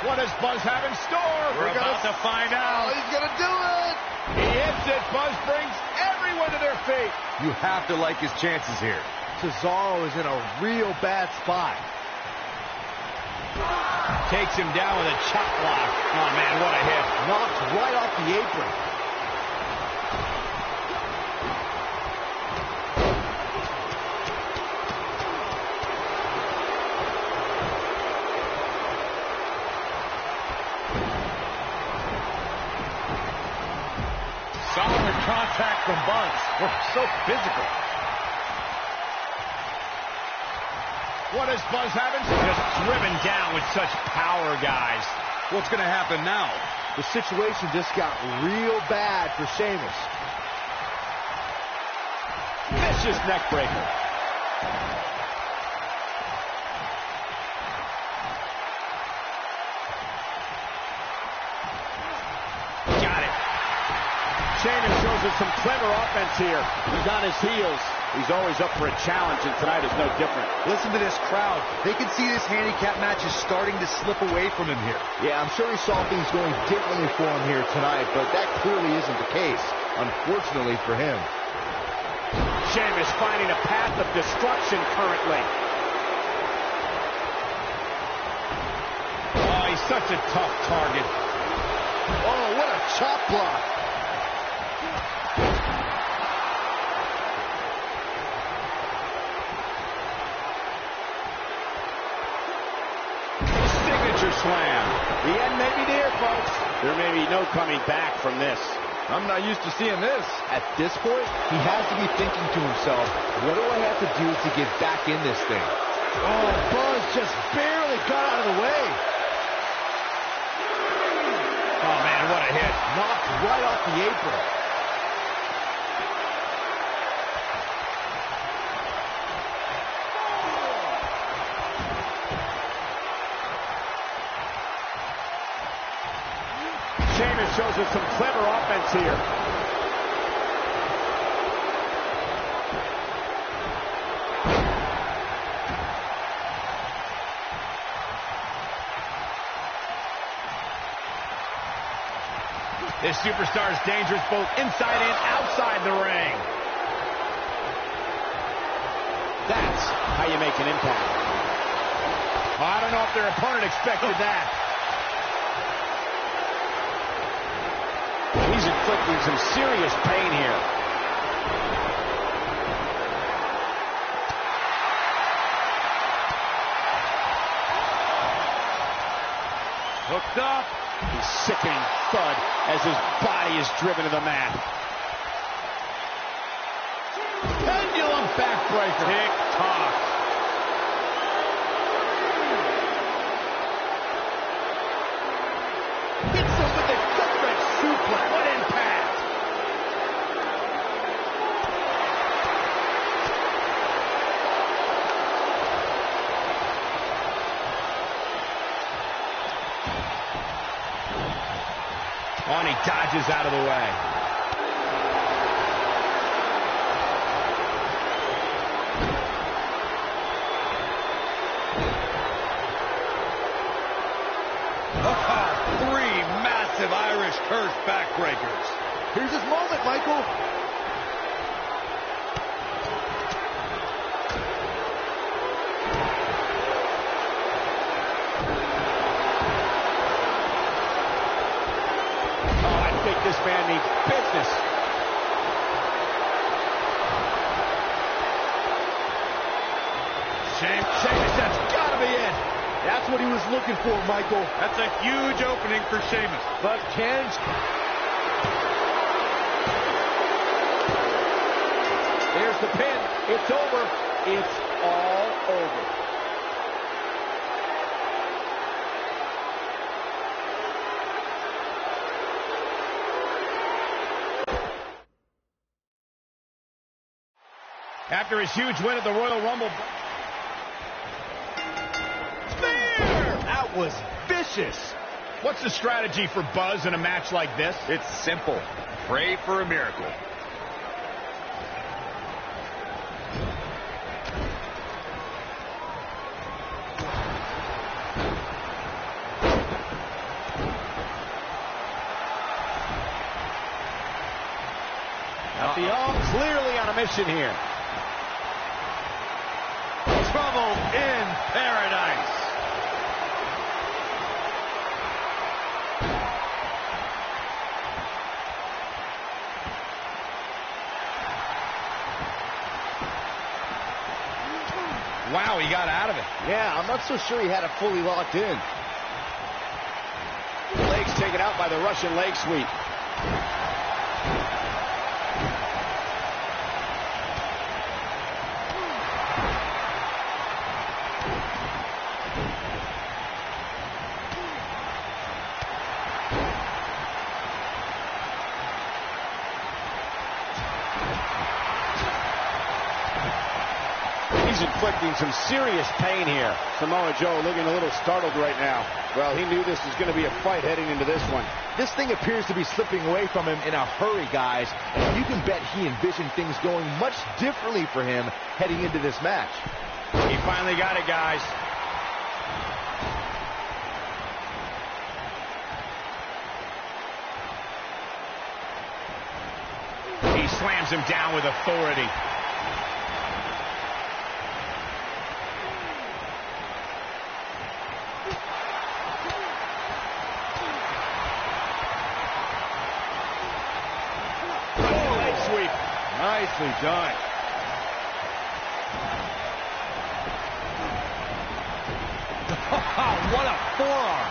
What does Buzz have in store? We're about to find out. Oh, he's going to do it. He hits it. Buzz brings everyone to their feet. You have to like his chances here. Cesaro is in a real bad spot. Takes him down with a chop block. Oh, man, what a hit. Knocked right off the apron. Solid contact from Buzz. So physical. What does Buzz have in store? Just driven down with such power, guys. What's going to happen now? The situation just got real bad for Sheamus. Vicious neck breaker. Got it. Sheamus shows us some clever offense here. He's on his heels. He's always up for a challenge, and tonight is no different. Listen to this crowd. They can see this handicap match is starting to slip away from him here. Yeah, I'm sure he saw things going differently for him here tonight, but that clearly isn't the case, unfortunately for him. Sheamus finding a path of destruction currently. Oh, he's such a tough target. Oh, what a chop block. Slam. The end may be near, folks. There may be no coming back from this. I'm not used to seeing this. At this point, he has to be thinking to himself, what do I have to do to get back in this thing? Oh, Buzz just barely got out of the way. Oh, man, what a hit. Knocked right off the apron. Sheamus shows us some clever offense here. This superstar is dangerous both inside and outside the ring. That's how you make an impact. I don't know if their opponent expected that. He's inflicting some serious pain here. Hooked up. A sickening thud as his body is driven to the mat. Pendulum backbreaker. Tick-tock. Hits him with the gut-wrench suplex. What impact! Oh, and he dodges out of the way. Three massive Irish curse backbreakers. Here's his moment, Michael. This man needs business. Sheamus, that's got to be it. That's what he was looking for, Michael. That's a huge opening for Sheamus. But Ken's... There's the pin. It's over. It's all over. After his huge win at the Royal Rumble. Spear! That was vicious. What's the strategy for Buzz in a match like this? It's simple. Pray for a miracle. The arm clearly on a mission here. Trouble in paradise. Wow, he got out of it. Yeah, I'm not so sure he had it fully locked in. Legs taken out by the Russian leg sweep. Inflicting some serious pain here. Samoa Joe looking a little startled right now. Well, he knew this was going to be a fight heading into this one. This thing appears to be slipping away from him in a hurry, guys. And you can bet he envisioned things going much differently for him heading into this match. He finally got it, guys. He slams him down with authority. Nicely done. What a forearm.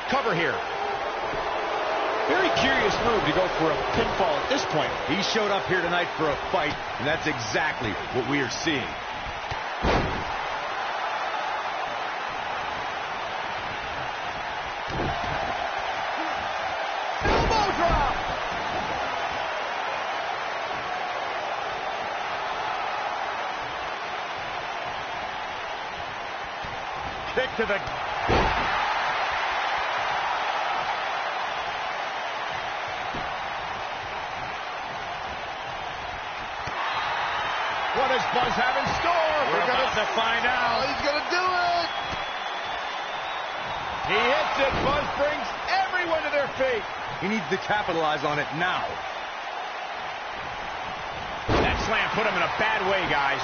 Cover here. Very curious move to go for a pinfall at this point. He showed up here tonight for a fight, and that's exactly what we are seeing. Elbow drop! Kick to the... What does Buzz have in store? We're about to find out. He's going to do it! He hits it. Buzz brings everyone to their feet. He needs to capitalize on it now. That slam put him in a bad way, guys.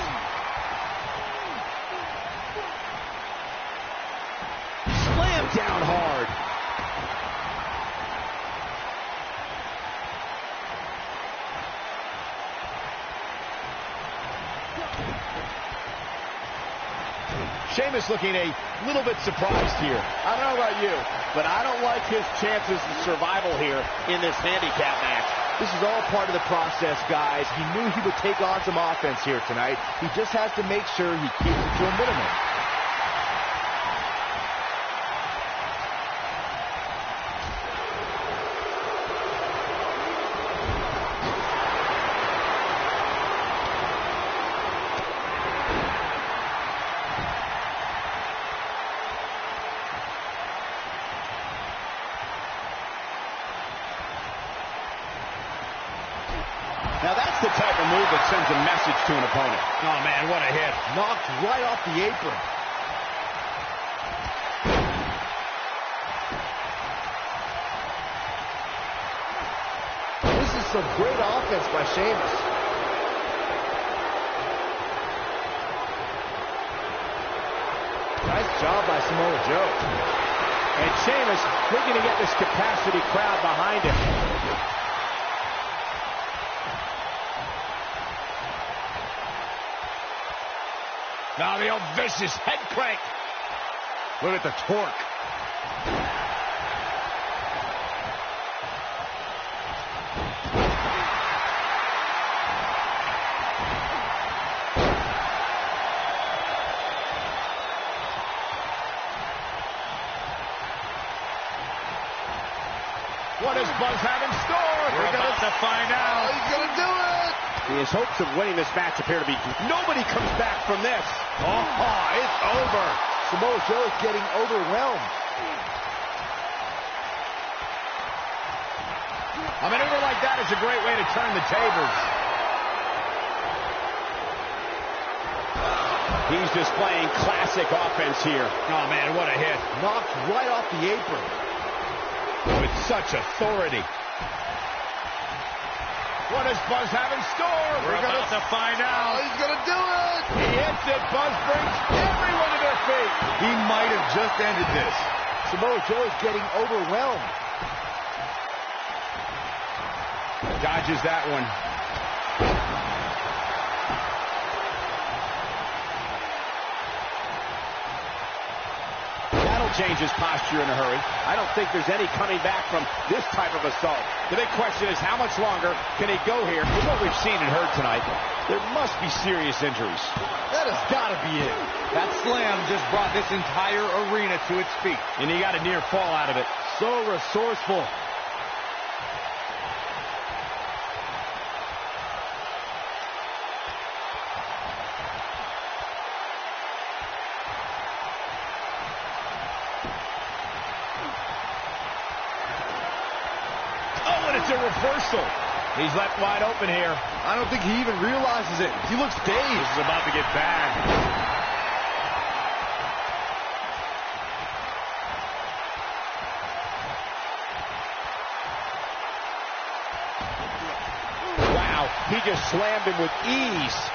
Slam down hard. Sheamus looking a little bit surprised here. I don't know about you, but I don't like his chances of survival here in this handicap match. This is all part of the process, guys. He knew he would take on some offense here tonight. He just has to make sure he keeps it to a minimum. Now that's the type of move that sends a message to an opponent. Oh, man, what a hit. Knocked right off the apron. This is some great offense by Sheamus. Nice job by Samoa Joe. And Sheamus looking to get this capacity crowd behind him. Now the old vicious head crank. Look at the torque. What does Buzz have in store? We're about to find out. He's going to do it. His hopes of winning this match appear to be... Nobody comes back from this. Oh, it's over. Samoa Joe is getting overwhelmed. A maneuver like that is a great way to turn the tables. He's displaying classic offense here. Oh, man, what a hit. Knocked right off the apron. With such authority. What does Buzz have in store? We're about to find out. He's going to do it. He hits it. Buzz brings everyone to their feet. He might have just ended this. Samoa Joe is getting overwhelmed. Dodges that one. That'll change his posture in a hurry. I don't think there's any coming back from this type of assault. The big question is, how much longer can he go here? With what we've seen and heard tonight, there must be serious injuries. That has got to be it. That slam just brought this entire arena to its feet. And he got a near fall out of it. So resourceful. It's a reversal. He's left wide open here. I don't think he even realizes it. He looks dazed. This is about to get bad. Wow, he just slammed him with ease.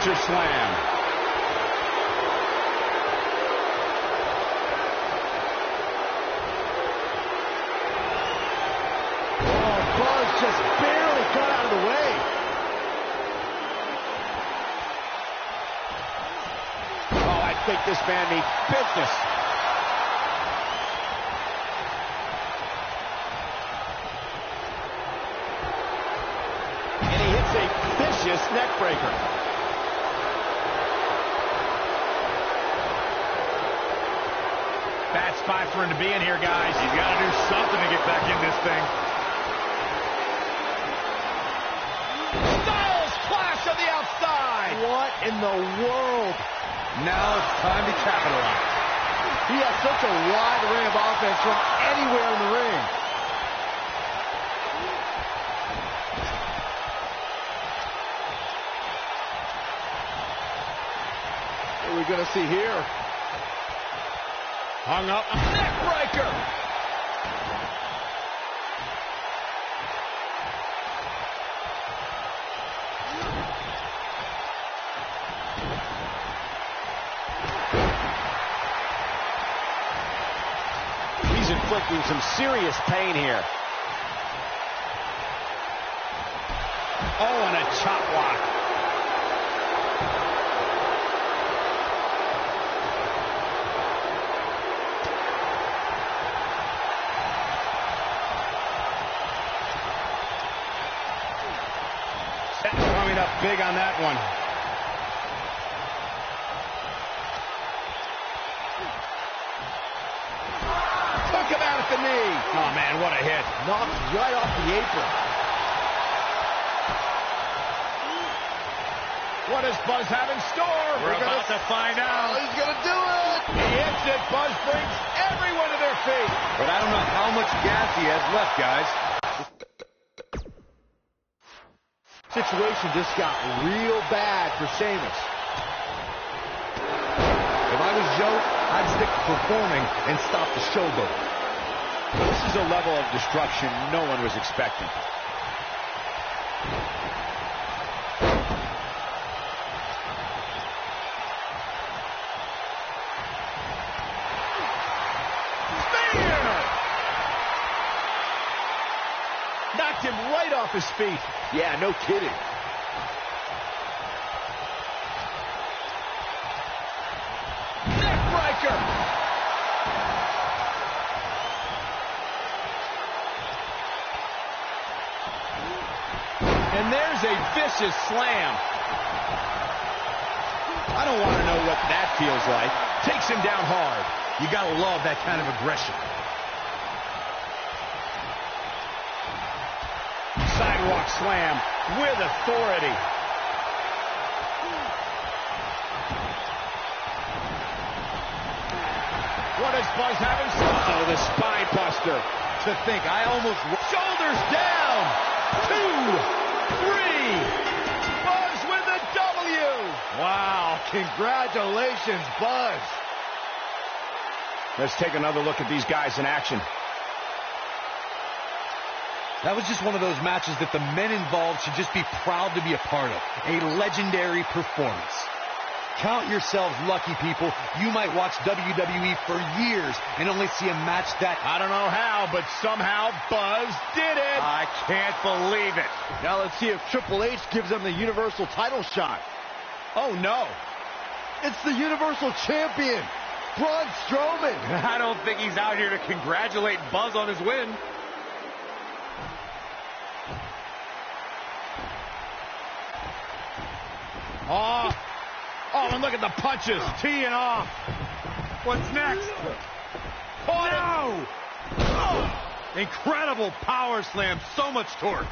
Slam. Oh, Buzz just barely got out of the way. Oh, I think this man needs business. And he hits a vicious neck breaker. Bad spot for him to be in here, guys. He's got to do something to get back in this thing. Styles clash on the outside. What in the world? Now it's time to capitalize. He has such a wide array of offense from anywhere in the ring. are we going to see here? Hung up. Neck breaker. He's inflicting some serious pain here. Oh, and a chop block. Coming up big on that one. Took him out at the knee. Oh, man, what a hit. Knocked right off the apron. What does Buzz have in store? We're about to find out. He's going to do it. He hits it. Buzz brings everyone to their feet. But I don't know how much gas he has left, guys. Situation just got real bad for Sheamus. If I was Joe, I'd stick to performing and stop the showboat. This is a level of destruction no one was expecting. Knocked him right off his feet. Yeah, no kidding. Neck breaker. And there's a vicious slam. I don't want to know what that feels like. Takes him down hard. You gotta love that kind of aggression. Sidewalk slam with authority. What does Buzz have in store? Oh, the spine buster. To think, I almost... Shoulders down. 2, 3. Buzz with the W. Wow, congratulations, Buzz. Let's take another look at these guys in action. That was just one of those matches that the men involved should just be proud to be a part of. A legendary performance. Count yourselves lucky, people. You might watch WWE for years and only see a match that... I don't know how, but somehow Buzz did it. I can't believe it. Now let's see if Triple H gives them the Universal title shot. Oh, no. It's the Universal Champion, Braun Strowman. I don't think he's out here to congratulate Buzz on his win. Oh, and look at the punches. Teeing off. What's next? Oh, no! Oh. Incredible power slam. So much torque.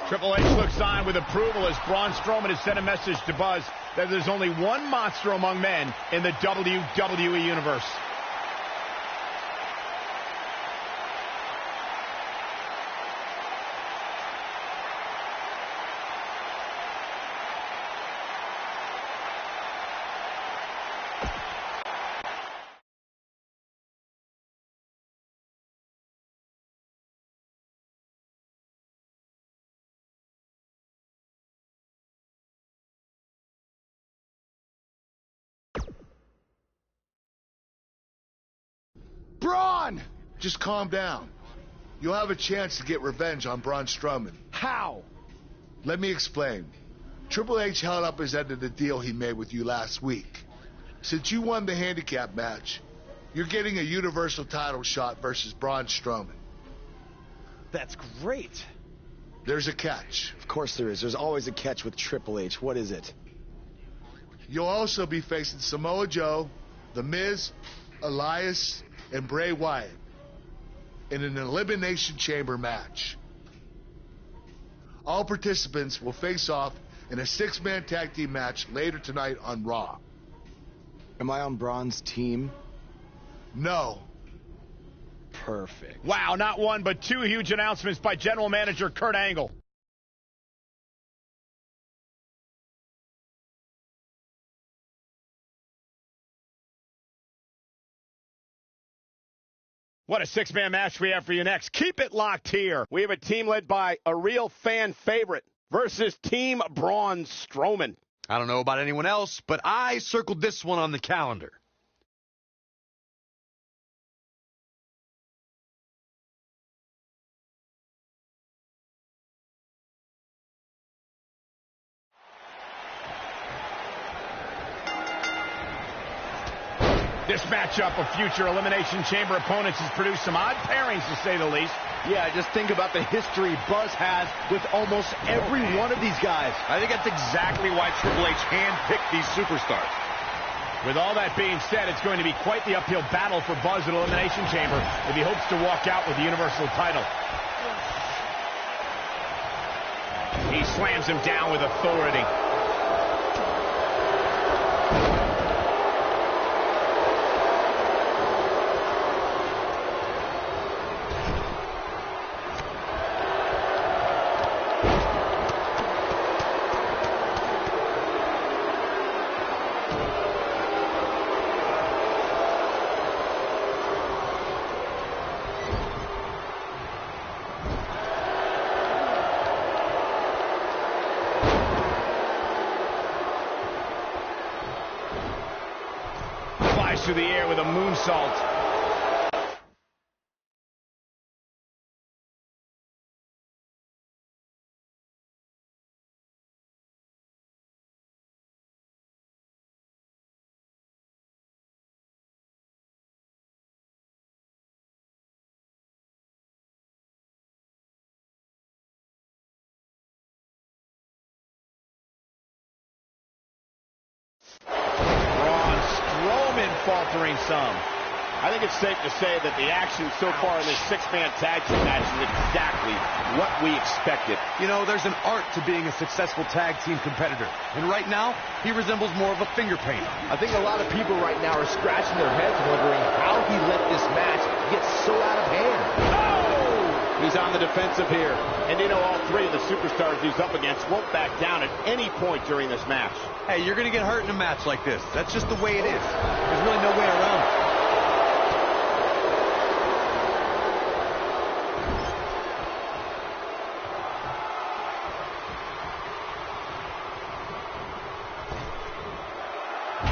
Triple H looks on with approval as Braun Strowman has sent a message to Buzz that there's only one monster among men in the WWE Universe. Braun! Just calm down. You'll have a chance to get revenge on Braun Strowman. How? Let me explain. Triple H held up his end of the deal he made with you last week. Since you won the handicap match, you're getting a Universal title shot versus Braun Strowman. That's great. There's a catch. Of course there is. There's always a catch with Triple H. What is it? You'll also be facing Samoa Joe, The Miz, Elias, and Bray Wyatt in an Elimination Chamber match. All participants will face off in a six-man tag team match later tonight on Raw. Am I on Braun's team? No. Perfect. Wow, not one, but two huge announcements by General Manager Kurt Angle. What a six-man match we have for you next. Keep it locked here. We have a team led by a real fan favorite versus Team Braun Strowman. I don't know about anyone else, but I circled this one on the calendar. This matchup of future Elimination Chamber opponents has produced some odd pairings, to say the least. Yeah, just think about the history Buzz has with almost every one of these guys. I think that's exactly why Triple H handpicked these superstars. With all that being said, it's going to be quite the uphill battle for Buzz at Elimination Chamber if he hopes to walk out with the Universal title. He slams him down with authority. Through the air with a moonsault. Braun Strowman faltering some. I think it's safe to say that the action so far in this six-man tag team match is exactly what we expected. You know, there's an art to being a successful tag team competitor. And right now, he resembles more of a finger painter. I think a lot of people right now are scratching their heads wondering how he let this match get so out of hand. Oh! He's on the defensive here. And you know, all three of the superstars he's up against won't back down at any point during this match. Hey, you're going to get hurt in a match like this. That's just the way it is. There's really no way around it.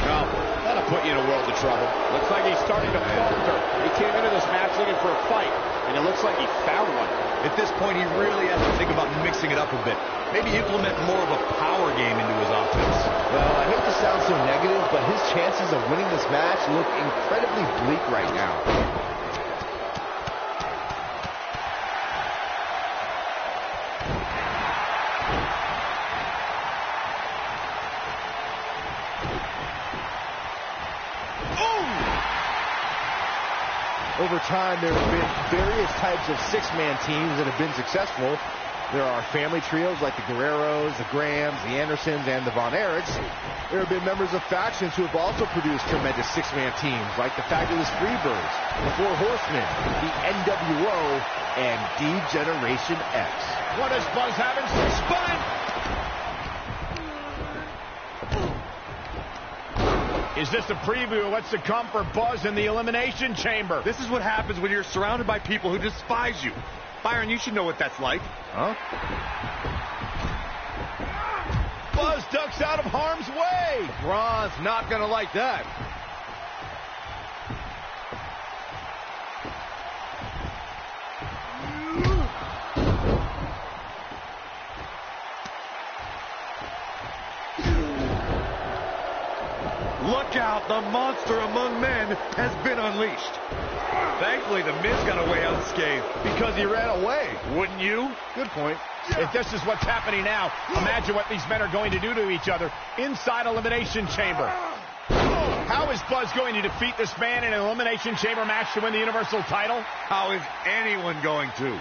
Well, that'll put you in a world of trouble. Looks like he's starting to falter. He came into this match looking for a fight, and it looks like he found one. At this point, he really has to think about mixing it up a bit. Maybe implement more of a power game into his offense. Well, I hate to sound so negative, but his chances of winning this match look incredibly bleak right now. Over time, there have been various types of six-man teams that have been successful. There are family trios like the Guerreros, the Grahams, the Andersons, and the Von Erichs. There have been members of factions who have also produced tremendous six-man teams like the Fabulous Freebirds, the Four Horsemen, the NWO, and D-Generation X. What does Buzz have in six spine? Is this a preview of what's to come for Buzz in the Elimination Chamber? This is what happens when you're surrounded by people who despise you. Byron, you should know what that's like. Huh? Buzz ducks out of harm's way. Braun's not going to like that. Look out, the monster among men has been unleashed. Thankfully, the Miz got away unscathed. Because he ran away. Wouldn't you? Good point. If this is what's happening now, imagine what these men are going to do to each other inside Elimination Chamber. How is Buzz going to defeat this man in an Elimination Chamber match to win the Universal title? How is anyone going to?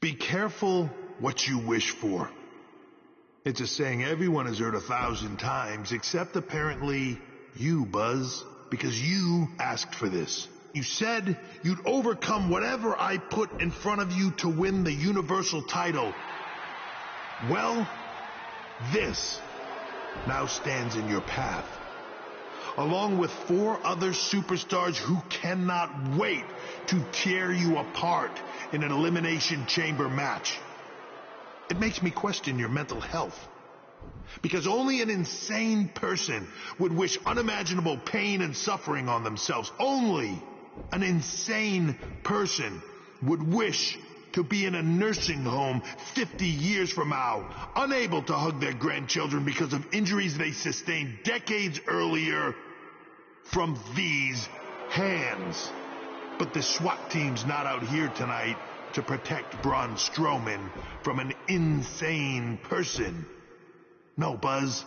Be careful what you wish for. It's a saying everyone has heard 1,000 times, except apparently you, Buzz, because you asked for this. You said you'd overcome whatever I put in front of you to win the Universal title. Well, this now stands in your path, along with 4 other superstars who cannot wait to tear you apart in an Elimination Chamber match. It makes me question your mental health, because only an insane person would wish unimaginable pain and suffering on themselves. Only an insane person would wish to be in a nursing home 50 years from now, unable to hug their grandchildren because of injuries they sustained decades earlier from these hands. But the SWAT team's not out here tonight to protect Braun Strowman from an insane person. No, Buzz.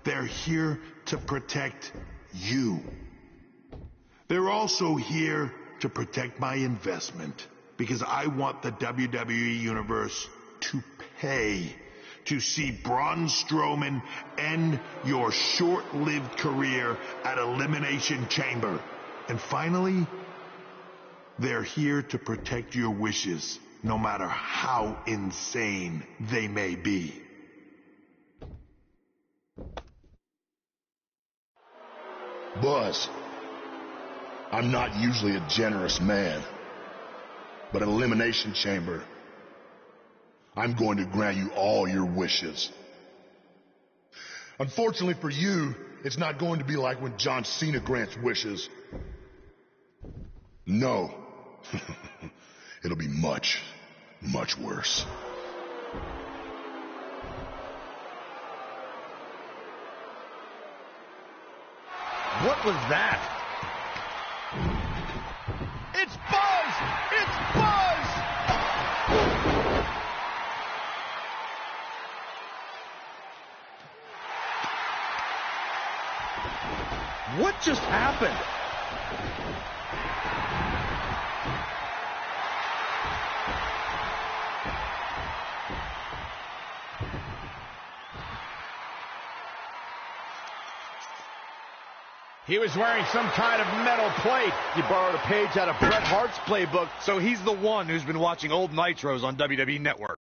They're here to protect you. They're also here to protect my investment, because I want the WWE Universe to pay to see Braun Strowman end your short-lived career at Elimination Chamber. And finally, they're here to protect your wishes, no matter how insane they may be. Buzz, I'm not usually a generous man, but at Elimination Chamber, I'm going to grant you all your wishes. Unfortunately for you, it's not going to be like when John Cena grants wishes. No. It'll be much, much worse. What was that? It's Buzz! It's Buzz! What just happened? He was wearing some kind of metal plate. He borrowed a page out of Bret Hart's playbook. So he's the one who's been watching old Nitros on WWE Network.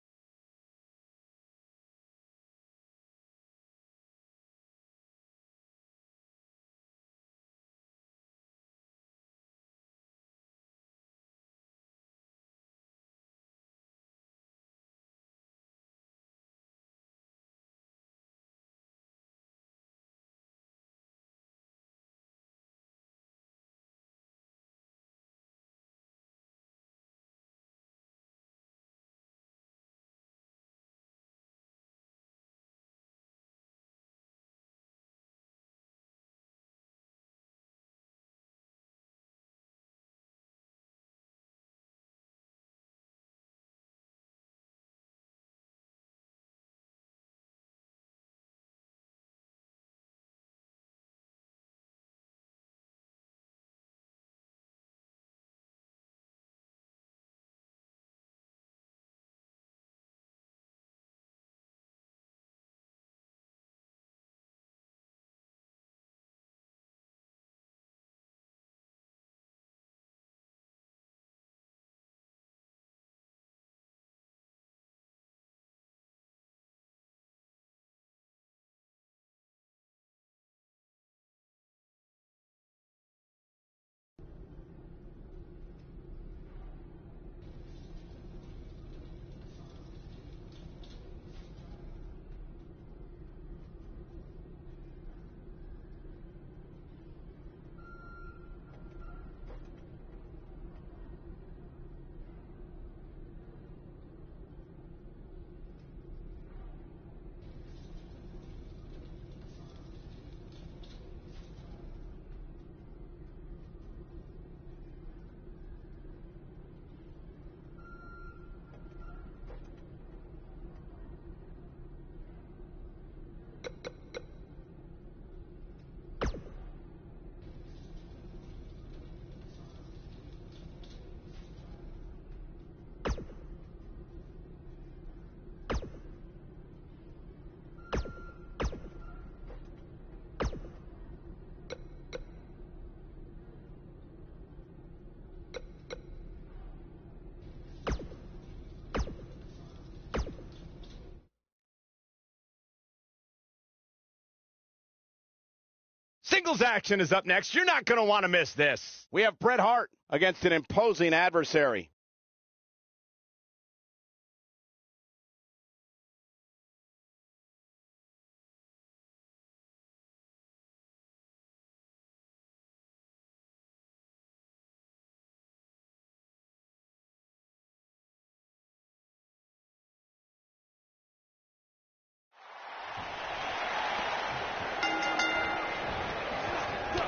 Singles action is up next. You're not going to want to miss this. We have Bret Hart against an imposing adversary.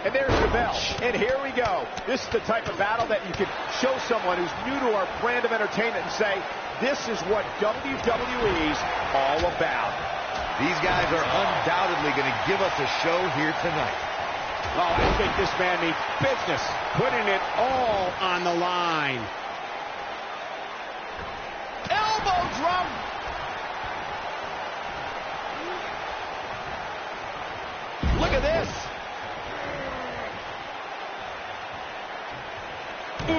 And there's the bell. And here we go. This is the type of battle that you can show someone who's new to our brand of entertainment and say, this is what WWE's all about. These guys are undoubtedly going to give us a show here tonight. Oh, I think this man means business. Putting it all on the line. Elbow drop. Look at this. Ooh.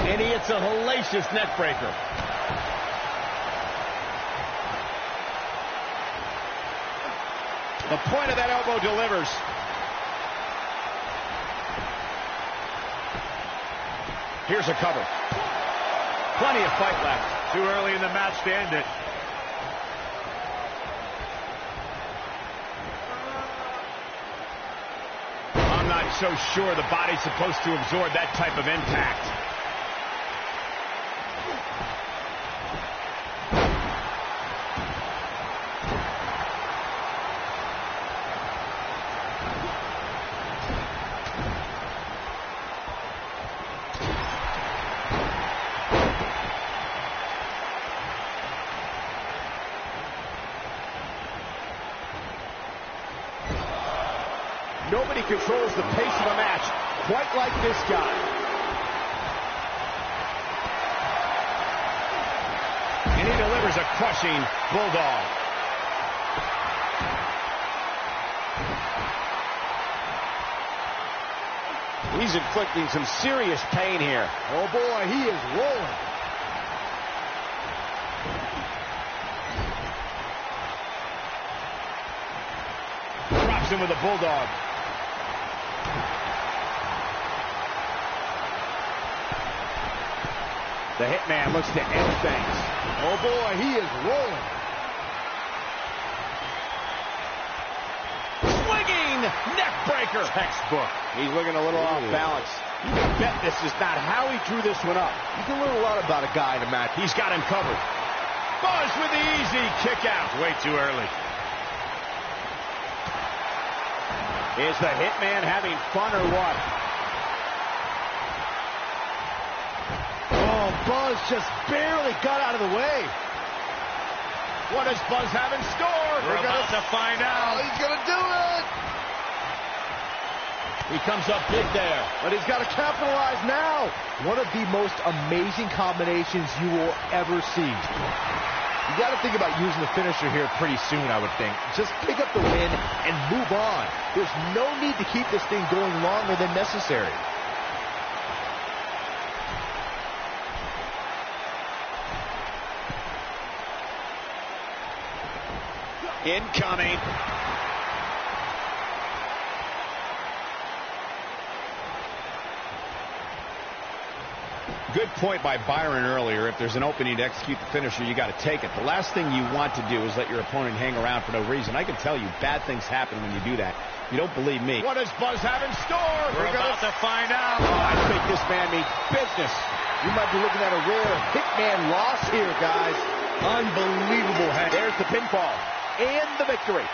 And he hits a hellacious neck breaker. The point of that elbow delivers. Here's a cover. Plenty of fight left. Too early in the match to end it. I'm not so sure the body's supposed to absorb that type of impact. Nobody controls the pace of a match quite like this guy. And he delivers a crushing bulldog. He's inflicting some serious pain here. Oh boy, he is rolling. Drops him with a bulldog. The Hitman looks to end things. Oh boy, he is rolling. Swinging neck breaker. Textbook. He's looking a little off balance. You can bet this is not how he drew this one up. You can learn a lot about a guy in a match. He's got him covered. Buzz with the easy kick out. Way too early. Is the Hitman having fun or what? Oh, Buzz just barely got out of the way. What does Buzz have in store? We're about to find out. Oh, he's going to do it. He comes up big there. But he's got to capitalize now. One of the most amazing combinations you will ever see. You got to think about using the finisher here pretty soon, I would think. Just pick up the win and move on. There's no need to keep this thing going longer than necessary. Incoming. Good point by Byron earlier. If there's an opening to execute the finisher, you got to take it. The last thing you want to do is let your opponent hang around for no reason. I can tell you bad things happen when you do that. You don't believe me. What does Buzz have in store? We're about to find out. Oh, I think this man means business. You might be looking at a rare Hitman loss here, guys. Unbelievable. There's the pinfall and the victory.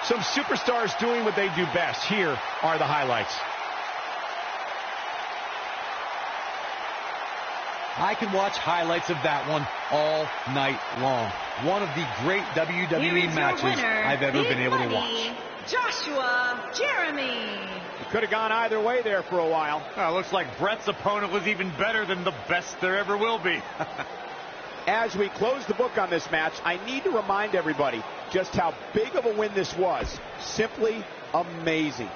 Some superstars doing what they do best. Here are the highlights. I can watch highlights of that one all night long. One of the great WWE matches I've ever been able to watch. Joshua Jeremy. Could have gone either way there for a while. Looks like Brett's opponent was even better than the best there ever will be. As we close the book on this match, I need to remind everybody just how big of a win this was. Simply amazing.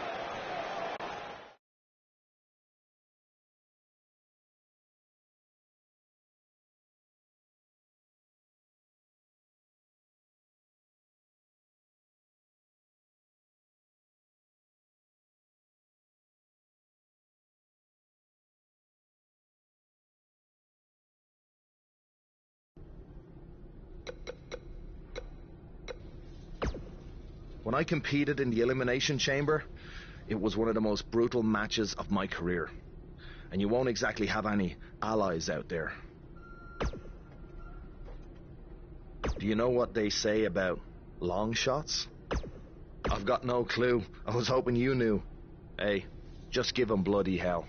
When I competed in the Elimination Chamber, it was one of the most brutal matches of my career. And you won't exactly have any allies out there. Do you know what they say about long shots? I've got no clue. I was hoping you knew. Hey, just give 'em bloody hell.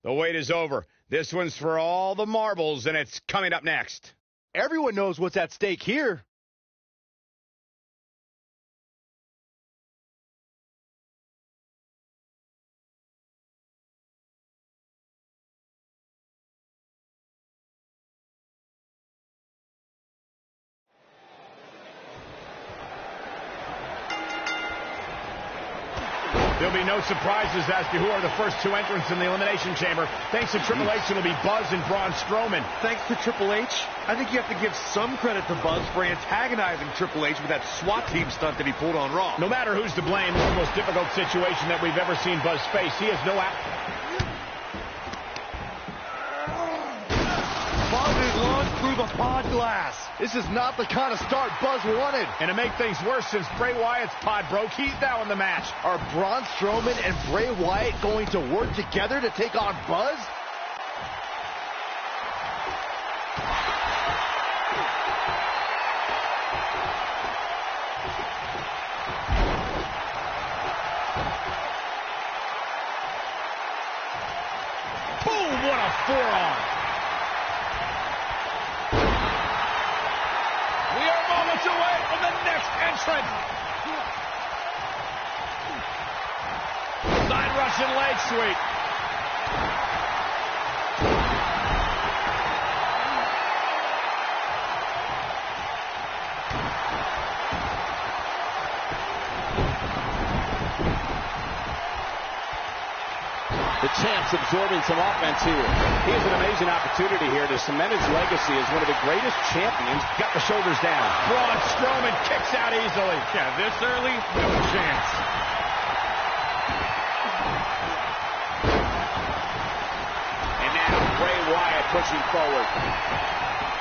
The wait is over. This one's for all the marbles, and it's coming up next. Everyone knows what's at stake here. There'll be no surprises as to who are the first two entrants in the Elimination Chamber. Thanks to Triple H, it'll be Buzz and Braun Strowman. Thanks to Triple H, I think you have to give some credit to Buzz for antagonizing Triple H with that SWAT team stunt that he pulled on Raw. No matter who's to blame, it's the most difficult situation that we've ever seen Buzz face. He has no... Buzz is launched through the pod glass. This is not the kind of start Buzz wanted. And to make things worse, since Bray Wyatt's pod broke, he's now in the match. Are Braun Strowman and Bray Wyatt going to work together to take on Buzz? Boom, what a forearm. Away from the next entrant. Side Russian leg sweep. The champ's absorbing some offense here. He has an amazing opportunity here to cement his legacy as one of the greatest champions. Got the shoulders down. Braun Strowman kicks out easily. Yeah, this early, no chance. And now Bray Wyatt pushing forward.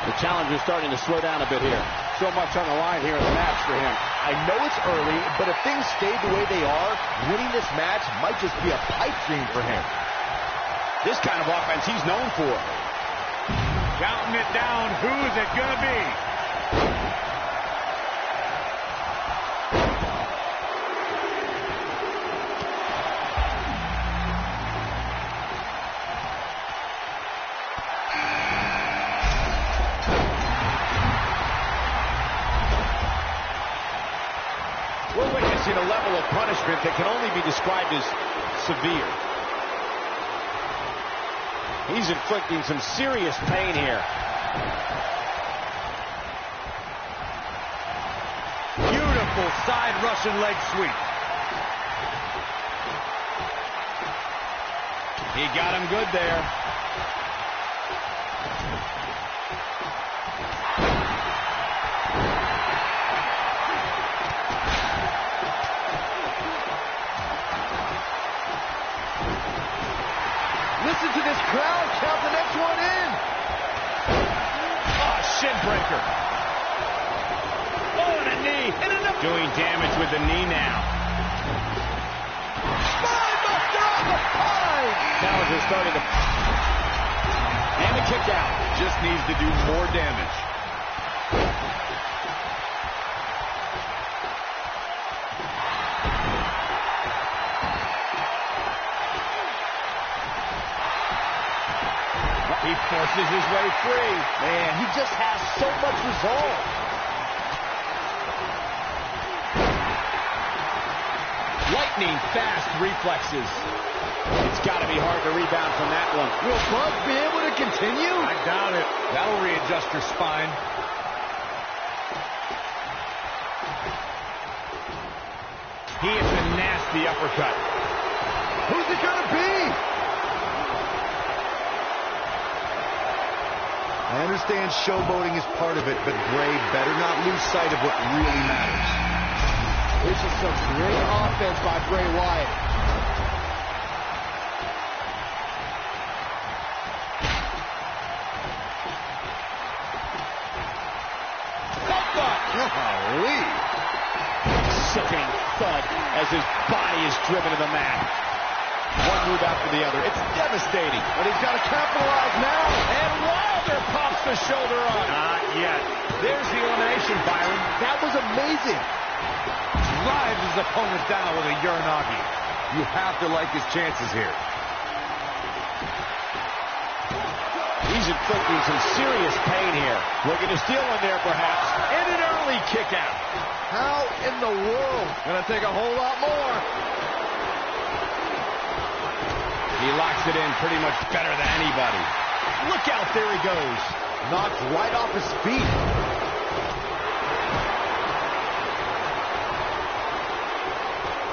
The challenger's starting to slow down a bit here. So much on the line here in the match for him. I know it's early, but if things stay the way they are, winning this match might just be a pipe dream for him. This kind of offense he's known for. Counting it down, who's it gonna be? We're witnessing a level of punishment that can only be described as severe. He's inflicting some serious pain here. Beautiful side Russian leg sweep. He got him good there. Listen to this crowd count the next one in. Oh, shin breaker. Oh, and a knee. And another. Doing damage with the knee now. Spinebuster off the spine. Challenger starting to... And a kick out. Just needs to do more damage. He forces his way free. Man, he just has so much resolve. Lightning fast reflexes. It's got to be hard to rebound from that one. Will Buzz be able to continue? I doubt it. That'll readjust your spine. He hits a nasty uppercut. Who's it gonna be? I understand showboating is part of it, but Bray better not lose sight of what really matters. This is some great offense by Bray Wyatt. Golly. Sipping thud as his body is driven to the mat. One move after the other. It's devastating. But he's got to capitalize now. And Wilder pops the shoulder on. Not yet. There's the elimination, Byron. That was amazing. Drives his opponent down with a Uranagi. You have to like his chances here. He's inflicting some serious pain here. Looking to steal one there, perhaps. And an early kick out. How in the world? Gonna take a whole lot more. He locks it in pretty much better than anybody. Look out, there he goes. Knocked right off his feet.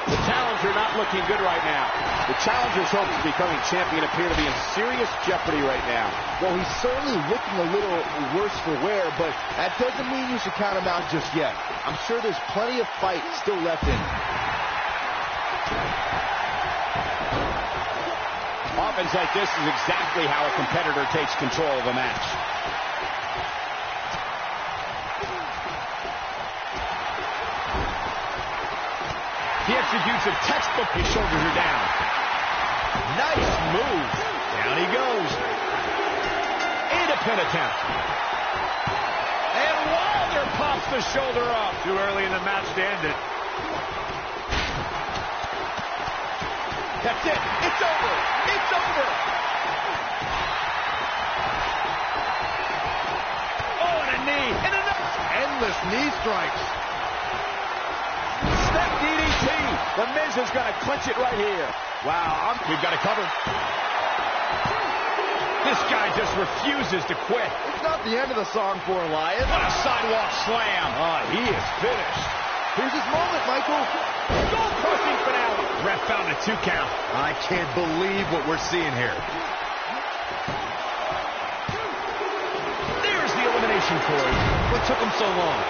The challenger not looking good right now. The challenger's hopes of becoming champion appear to be in serious jeopardy right now. Well, he's certainly looking a little worse for wear, but that doesn't mean you should count him out just yet. I'm sure there's plenty of fight still left in him. Offense like this is exactly how a competitor takes control of a match. He executes a textbook. His shoulders are down. Nice move. Down he goes. And a pin attempt. And Wilder pops the shoulder up. Too early in the match to end it. That's it. It's over. It's over. Oh, and a knee. And another. Endless knee strikes. Step DDT. The Miz is going to clinch it right here. Wow. We've got it covered. This guy just refuses to quit. It's not the end of the song for Elias. What a sidewalk slam. He is finished. Here's his moment, Michael. Goal-crushing finale. Ref found a 2 count. I can't believe what we're seeing here. There's the elimination, Corey. What took him so long?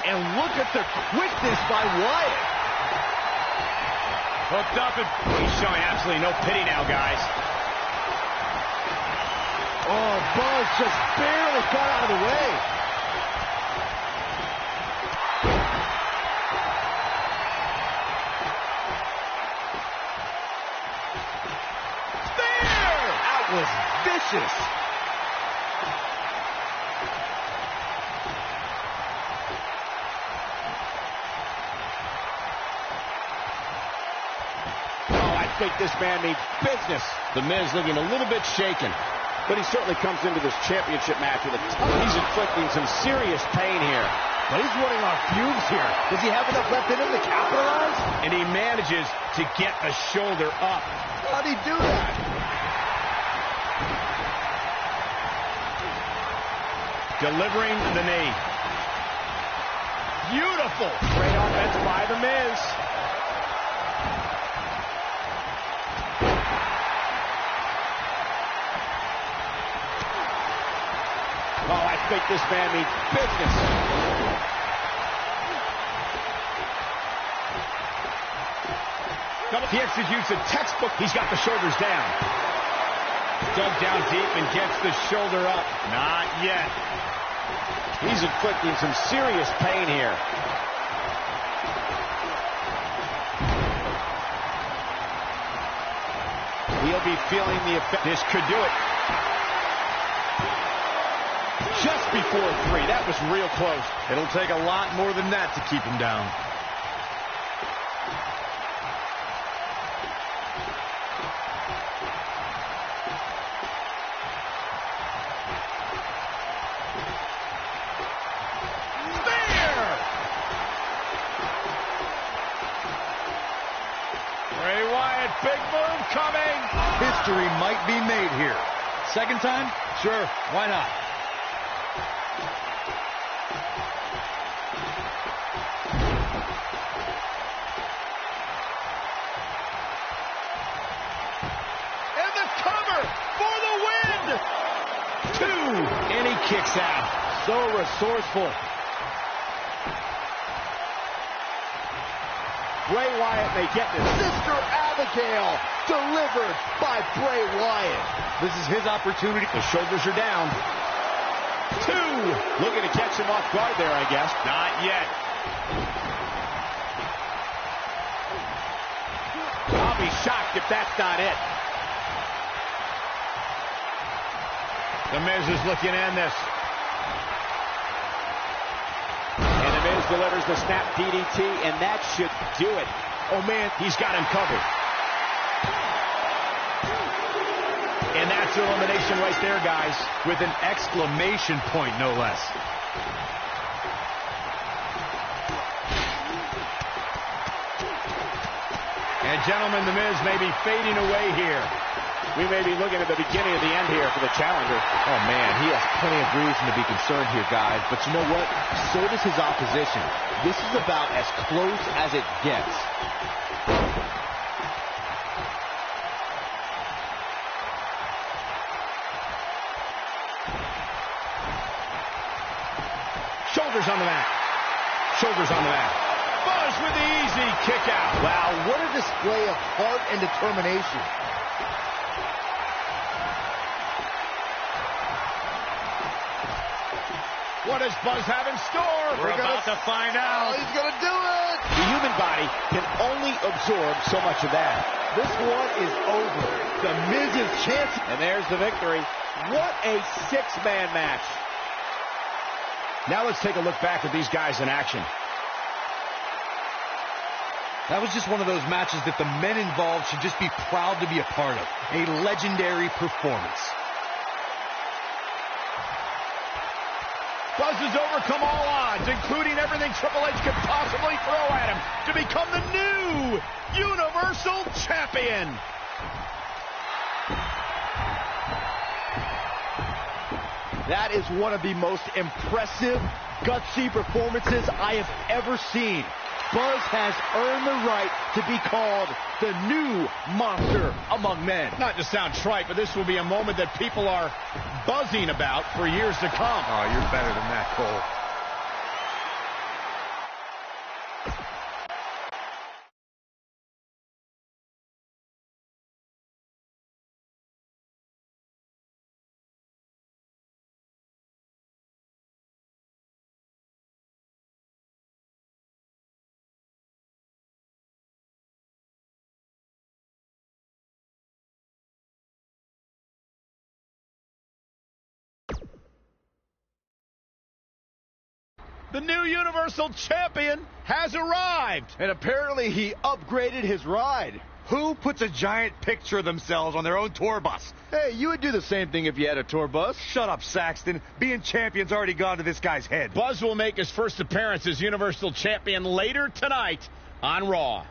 And look at the quickness by Wyatt. Hooked up, and he's showing absolutely no pity now, guys. Oh, Buzz just barely got out of the way. There! That was vicious. I think this man means business. The Miz looking a little bit shaken, but he certainly comes into this championship match with a ton. He's inflicting some serious pain here. But he's running on fumes here. Does he have enough left in him to capitalize? And he manages to get the shoulder up. How'd he do that? Delivering the knee. Beautiful. Great offense by the Miz. Oh, I think this man means business. He executes a textbook. He's got the shoulders down. Dug down deep and gets the shoulder up. Not yet. He's inflicting some serious pain here. He'll be feeling the effect. This could do it. Just before 3. That was real close. It'll take a lot more than that to keep him down. Bray Wyatt, big move coming. History might be made here. Second time? Sure, why not? And the cover for the win. 2, and he kicks out. So resourceful. Bray Wyatt may get this. Sister Abigail delivered by Bray Wyatt. This is his opportunity. The shoulders are down. 2. Looking to catch him off guard there, I guess. Not yet. I'll be shocked if that's not it. The Miz is looking to end this. And the Miz delivers the snap DDT, and that should do it. Oh, man, he's got him covered. And that's elimination right there, guys. With an exclamation point, no less. And gentlemen, the Miz may be fading away here. We may be looking at the beginning of the end here for the challenger. Oh, man, he has plenty of reason to be concerned here, guys. But you know what? So does his opposition. This is about as close as it gets. Shoulders on the mat. Shoulders on the mat. Buzz with the easy kick out. Wow, what a display of heart and determination. What does Buzz have in store? We're about to find out. Oh, he's going to do it. The human body can only absorb so much of that. This one is over. The Miz's chance. And there's the victory. What a six-man match. Now let's take a look back at these guys in action. That was just one of those matches that the men involved should just be proud to be a part of. A legendary performance. Buzz has overcome all odds, including everything Triple H could possibly throw at him, to become the new Universal Champion. That is one of the most impressive, gutsy performances I have ever seen. Buzz has earned the right to be called the new monster among men. Not to sound trite, but this will be a moment that people are buzzing about for years to come. Oh, you're better than that, Cole. The new Universal Champion has arrived. And apparently he upgraded his ride. Who puts a giant picture of themselves on their own tour bus? Hey, you would do the same thing if you had a tour bus. Shut up, Saxton. Being champion's already gone to this guy's head. Buzz will make his first appearance as Universal Champion later tonight on Raw.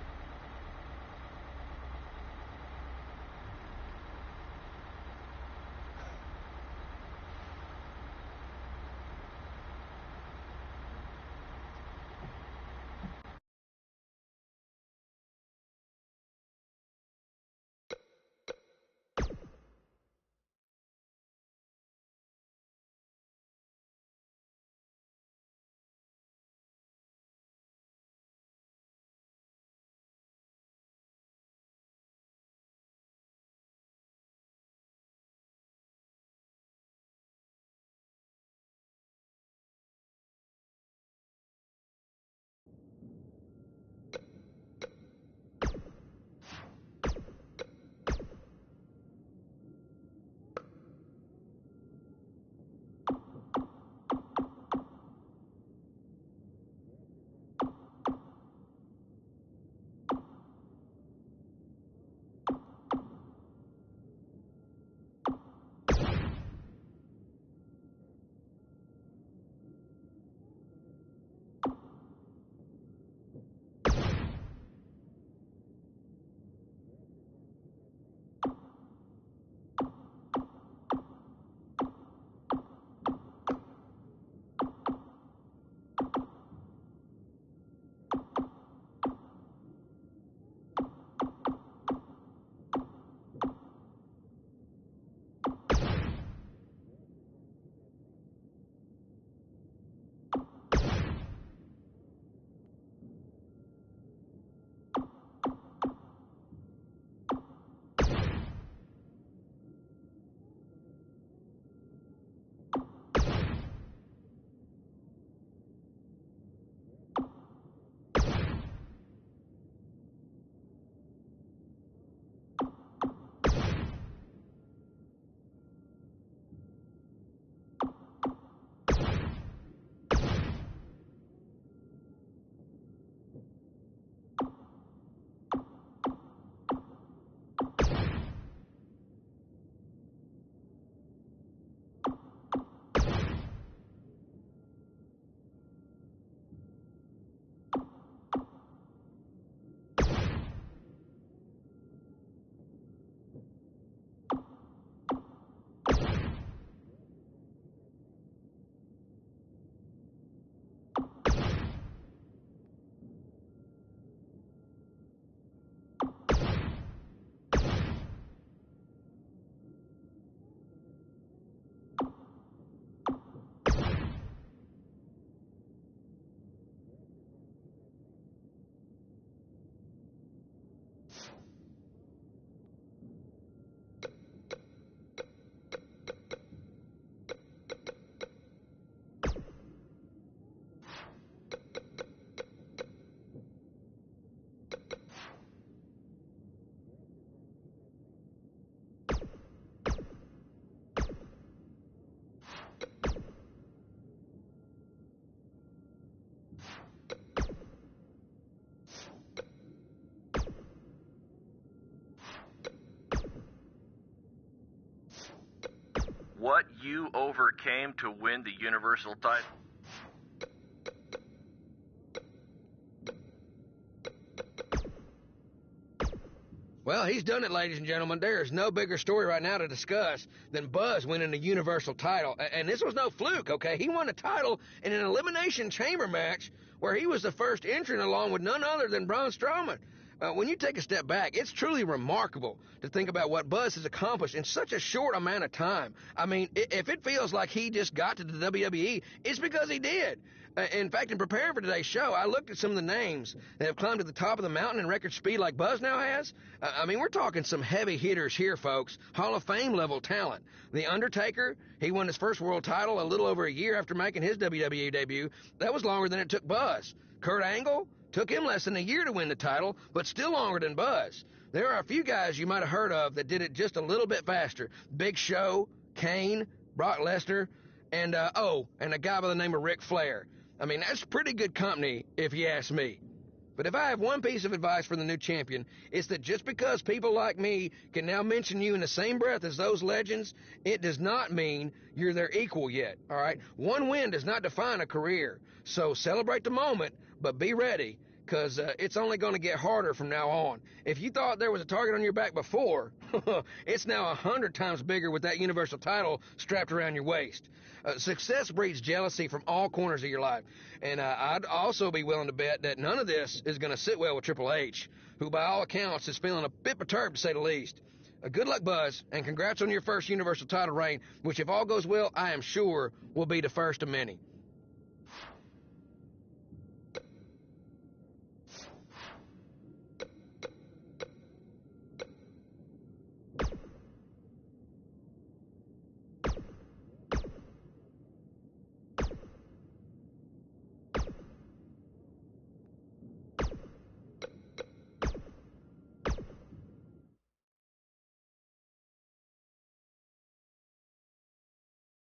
what you overcame to win the Universal title? Well, he's done it, ladies and gentlemen. There is no bigger story right now to discuss than Buzz winning the Universal title. And this was no fluke, okay? He won a title in an Elimination Chamber match where he was the first entrant along with none other than Braun Strowman. When you take a step back, it's truly remarkable to think about what Buzz has accomplished in such a short amount of time. I mean, if it feels like he just got to the WWE, it's because he did. In fact, in preparing for today's show, I looked at some of the names that have climbed to the top of the mountain in record speed like Buzz now has. I mean, we're talking some heavy hitters here, folks. Hall of Fame level talent. The Undertaker, he won his first world title a little over a year after making his WWE debut. That was longer than it took Buzz. Kurt Angle, took him less than a year to win the title, but still longer than Buzz. There are a few guys you might have heard of that did it just a little bit faster. Big Show, Kane, Brock Lesnar, and a guy by the name of Ric Flair. I mean, that's pretty good company, if you ask me. But if I have one piece of advice for the new champion, it's that just because people like me can now mention you in the same breath as those legends, it does not mean you're their equal yet, all right? One win does not define a career. So celebrate the moment, but be ready, because it's only going to get harder from now on. If you thought there was a target on your back before, it's now 100 times bigger with that Universal title strapped around your waist. Success breeds jealousy from all corners of your life. And I'd also be willing to bet that none of this is going to sit well with Triple H, who by all accounts is feeling a bit perturbed, to say the least. Good luck, Buzz, and congrats on your first Universal title reign, which, if all goes well, I am sure will be the first of many.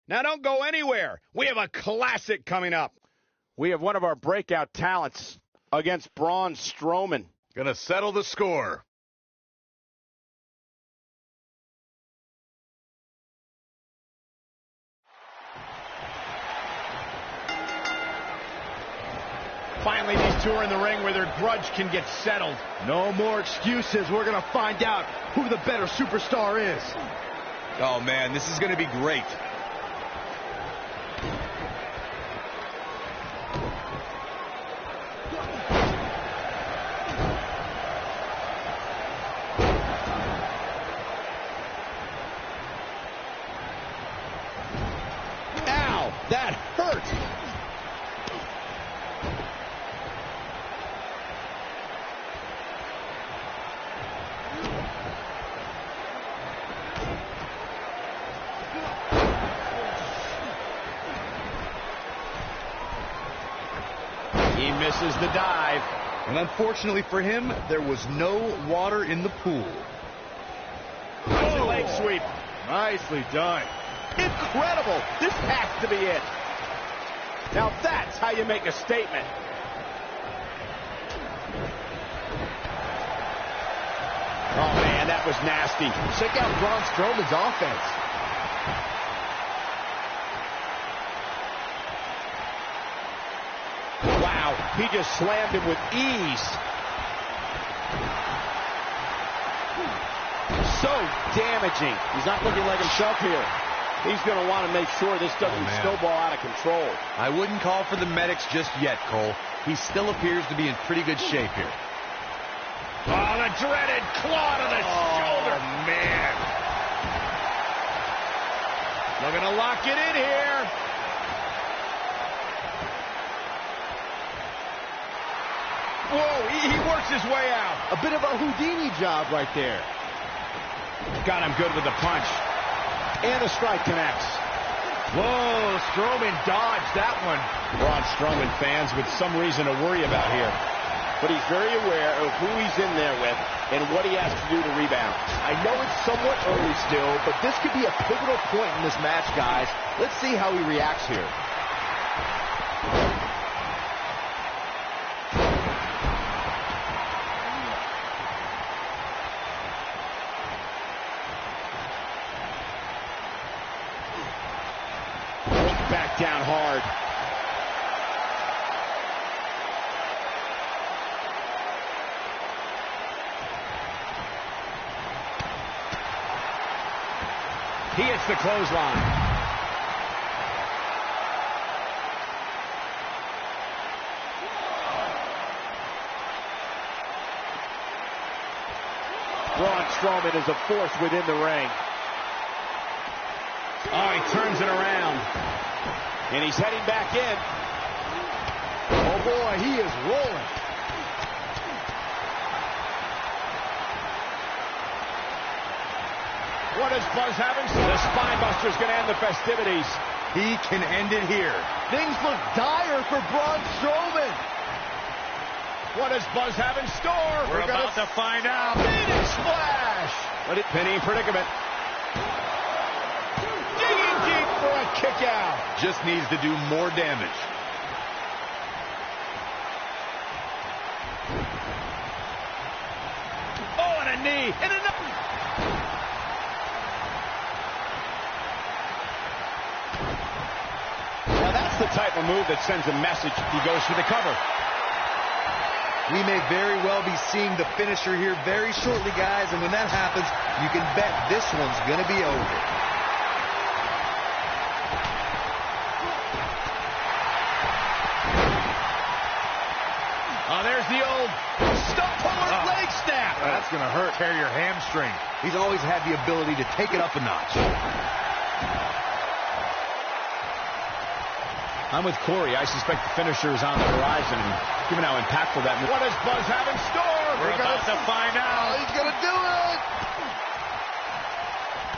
Now don't go anywhere. We have a classic coming up. We have one of our breakout talents against Braun Strowman. Gonna settle the score. Finally, these two are in the ring where their grudge can get settled. No more excuses. We're going to find out who the better superstar is. Oh, man, this is going to be great. Ow, that hurt. He misses the dive. And unfortunately for him, there was no water in the pool. Oh, leg sweep. Nicely done. Incredible. This has to be it. Now that's how you make a statement. Oh, man, that was nasty. Check out Braun Strowman's offense. Wow, he just slammed him with ease. So damaging. He's not looking like himself here. He's going to want to make sure this doesn't snowball out of control. I wouldn't call for the medics just yet, Cole. He still appears to be in pretty good shape here. Oh, the dreaded claw to the shoulder. Man. Looking to lock it in here. Whoa, he works his way out. A bit of a Houdini job right there. Got him good with the punch. And the strike connects. Whoa, Strowman dodged that one. Braun Strowman fans with some reason to worry about here. But he's very aware of who he's in there with and what he has to do to rebound. I know it's somewhat early still, but this could be a pivotal point in this match, guys. Let's see how he reacts here. back down hard. He hits the clothesline. Braun Strowman is a force within the ring. Oh, he turns it around. And he's heading back in. Oh, boy, he is rolling. What is Buzz having? The Spinebuster's going to end the festivities. He can end it here. Things look dire for Braun Strowman. What does Buzz have in store? We're about to find out. Phoenix Splash. Penny in predicament. Digging deep for a kick out. Just needs to do more damage. Oh, and a knee. And another. Now that's the type of move that sends a message. He goes for the cover. We may very well be seeing the finisher here very shortly, guys, and when that happens, you can bet this one's going to be over. Oh, there's the old stump puller leg snap. That's going to hurt. Tear your hamstring. He's always had the ability to take it up a notch. I'm with Corey. I suspect the finisher is on the horizon, and given how impactful that move. What does Buzz have in store? We're about to find out. Oh, he's going to do it.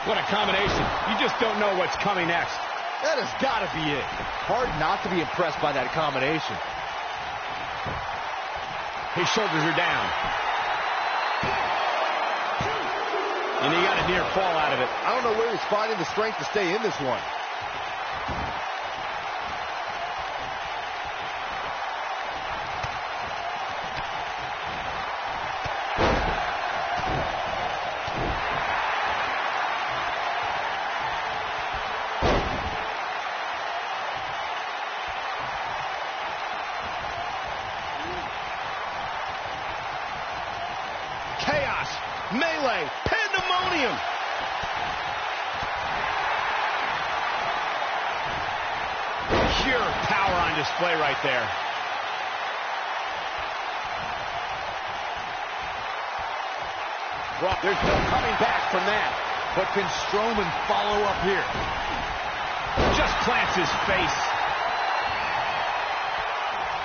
What a combination. You just don't know what's coming next. That has got to be it. Hard not to be impressed by that combination. His shoulders are down. And he got a near fall out of it. I don't know where he's finding the strength to stay in this one. Chaos, melee, pandemonium. Pure power on display right there. Well, there's no coming back from that. But can Strowman follow up here? Just plants his face.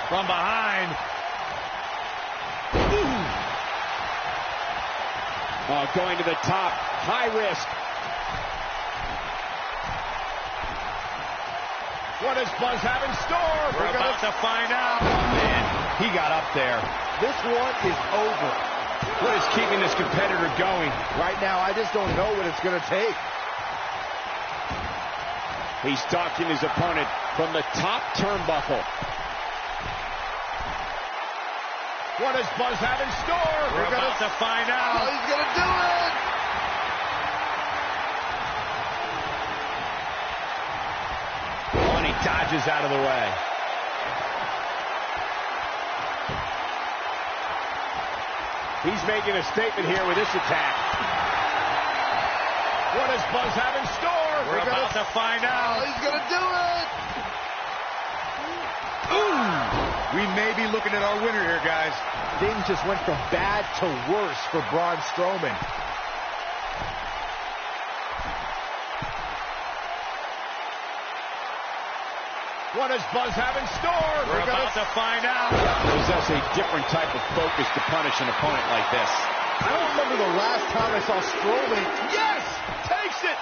From behind. Oh, going to the top. High risk. What does Buzz have in store? We're about to find out. Oh, man, he got up there. This one is over. What is keeping this competitor going? Right now, I just don't know what it's going to take. He's stalking his opponent from the top turnbuckle. What does Buzz have in store? We're about to find out. Oh, he's going to do it. Oh, and he dodges out of the way. He's making a statement here with this attack. What does Buzz have in store? We're about to find out. Oh, he's going to do it. Ooh! We may be looking at our winner here, guys. Things just went from bad to worse for Braun Strowman. What does Buzz have in store? We're about to find out. Possess a different type of focus to punish an opponent like this. I don't remember the last time I saw Strowman. Yes! Takes it!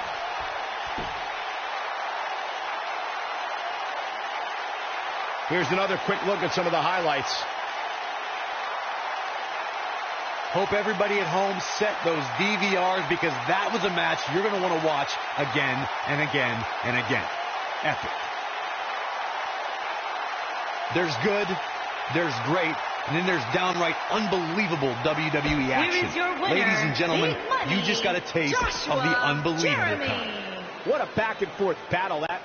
Here's another quick look at some of the highlights. Hope everybody at home set those DVRs because that was a match you're going to want to watch again and again and again. Epic. There's good, there's great, and then there's downright unbelievable WWE action. Here is your winner, ladies and gentlemen, Big Money, you just got a taste Joshua of the unbelievable Jeremy. kind. What a back and forth battle that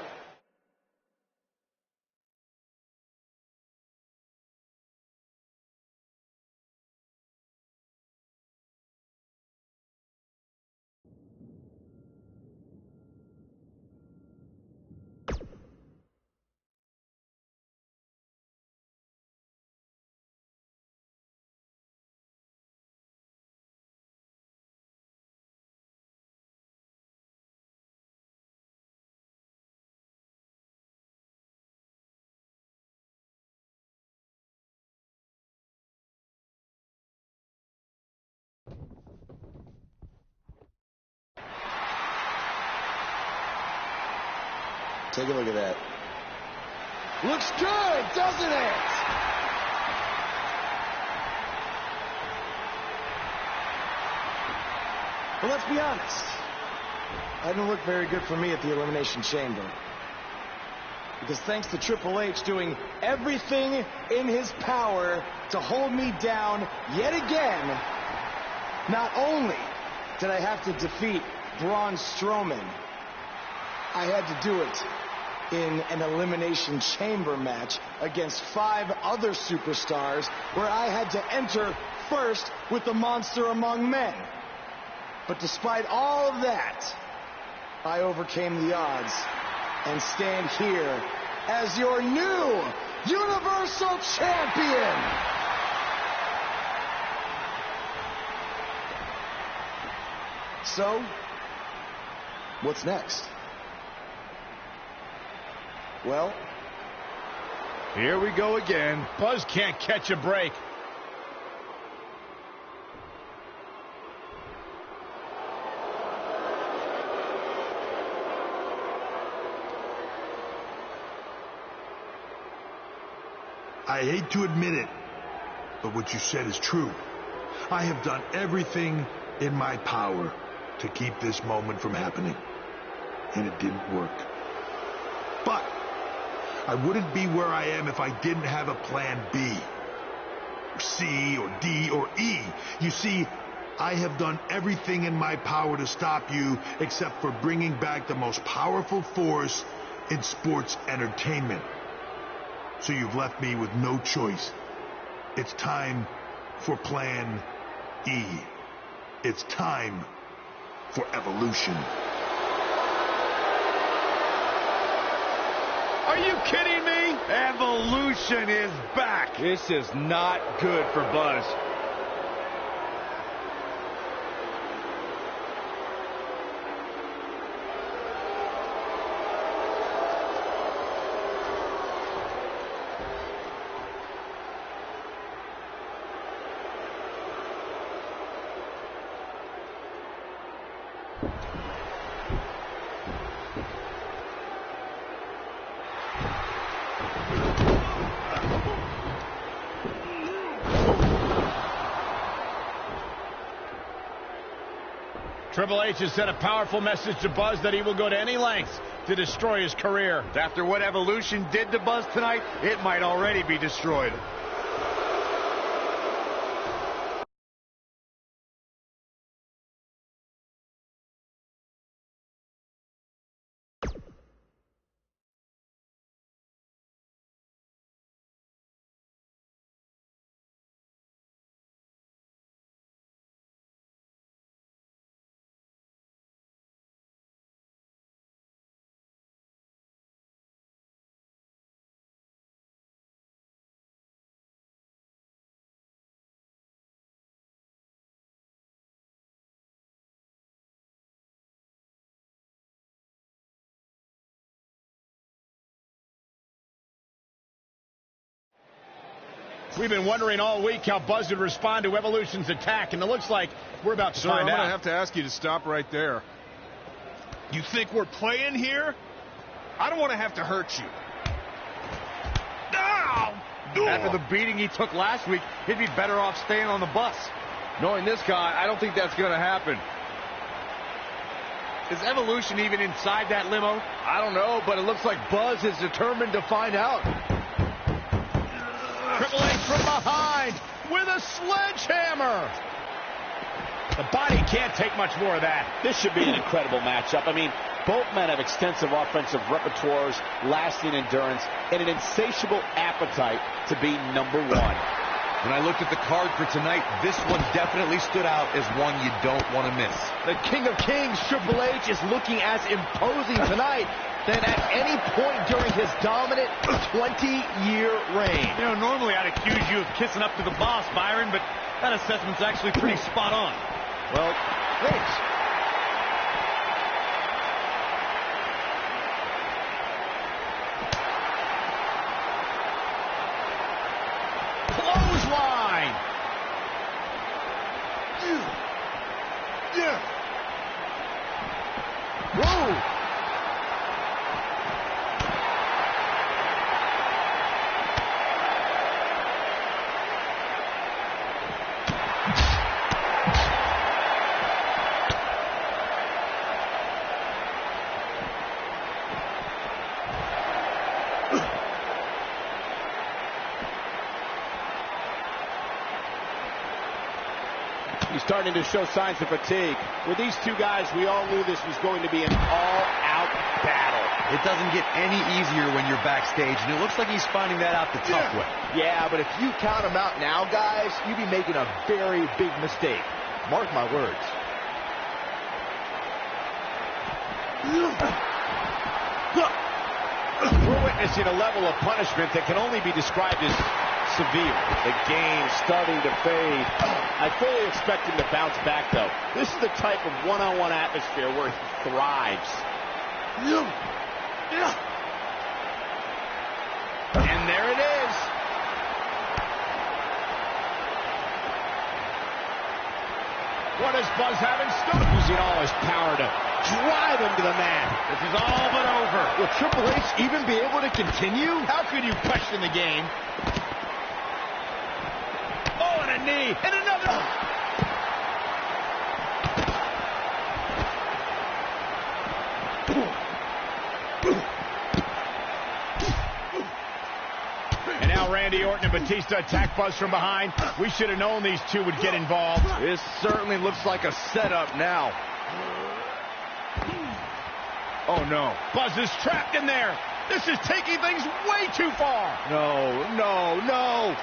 Take a look at that. Looks good, doesn't it? Well, let's be honest. That didn't look very good for me at the Elimination Chamber. Because thanks to Triple H doing everything in his power to hold me down yet again, not only did I have to defeat Braun Strowman, I had to do it in an Elimination Chamber match against 5 other superstars where I had to enter first with the Monster Among Men. But despite all of that, I overcame the odds and stand here as your new Universal Champion. So, what's next? Well, here we go again. Buzz can't catch a break. I hate to admit it, but what you said is true. I have done everything in my power to keep this moment from happening, and it didn't work. But I wouldn't be where I am if I didn't have a plan B, or C, or D, or E. You see, I have done everything in my power to stop you except for bringing back the most powerful force in sports entertainment. So you've left me with no choice. It's time for Plan E. It's time for evolution. Are you kidding me? Evolution is back. This is not good for Buzz. Triple H has sent a powerful message to Buzz that he will go to any lengths to destroy his career. After what Evolution did to Buzz tonight, it might already be destroyed. We've been wondering all week how Buzz would respond to Evolution's attack, and it looks like we're about to find out. I'm going to have to ask you to stop right there. You think we're playing here? I don't want to have to hurt you. After the beating he took last week, he'd be better off staying on the bus. Knowing this guy, I don't think that's going to happen. Is Evolution even inside that limo? I don't know, but it looks like Buzz is determined to find out. Triple H from behind with a sledgehammer. The body can't take much more of that. This should be an incredible matchup. I mean, both men have extensive offensive repertoires, lasting endurance, and an insatiable appetite to be number one. When I looked at the card for tonight, this one definitely stood out as one you don't want to miss. The King of Kings, Triple H, is looking as imposing tonight than at any point during his dominant 20-year reign. You know, normally I'd accuse you of kissing up to the boss, Byron, but that assessment's actually pretty spot on. Well, thanks. Clothesline. Whoa. starting to show signs of fatigue. With these two guys, we all knew this was going to be an all-out battle. It doesn't get any easier when you're backstage, and it looks like he's finding that out the tough way. Yeah, but if you count him out now, guys, you'd be making a very big mistake. Mark my words. We're witnessing a level of punishment that can only be described as severe. The game starting to fade. I fully expect him to bounce back, though. This is the type of one-on-one atmosphere where he thrives. And there it is. What does Buzz have in store? Using all his power to drive him to the mat. This is all but over. Will Triple H even be able to continue? How could you question the game? Oh, and a knee, and another. And now Randy Orton and Batista attack Buzz from behind. We should have known these two would get involved. This certainly looks like a setup now. Oh, no. Buzz is trapped in there. This is taking things way too far. No.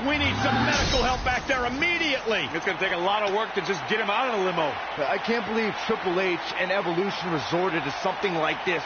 We need some medical help back there immediately. It's going to take a lot of work to just get him out of the limo. I can't believe Triple H and Evolution resorted to something like this.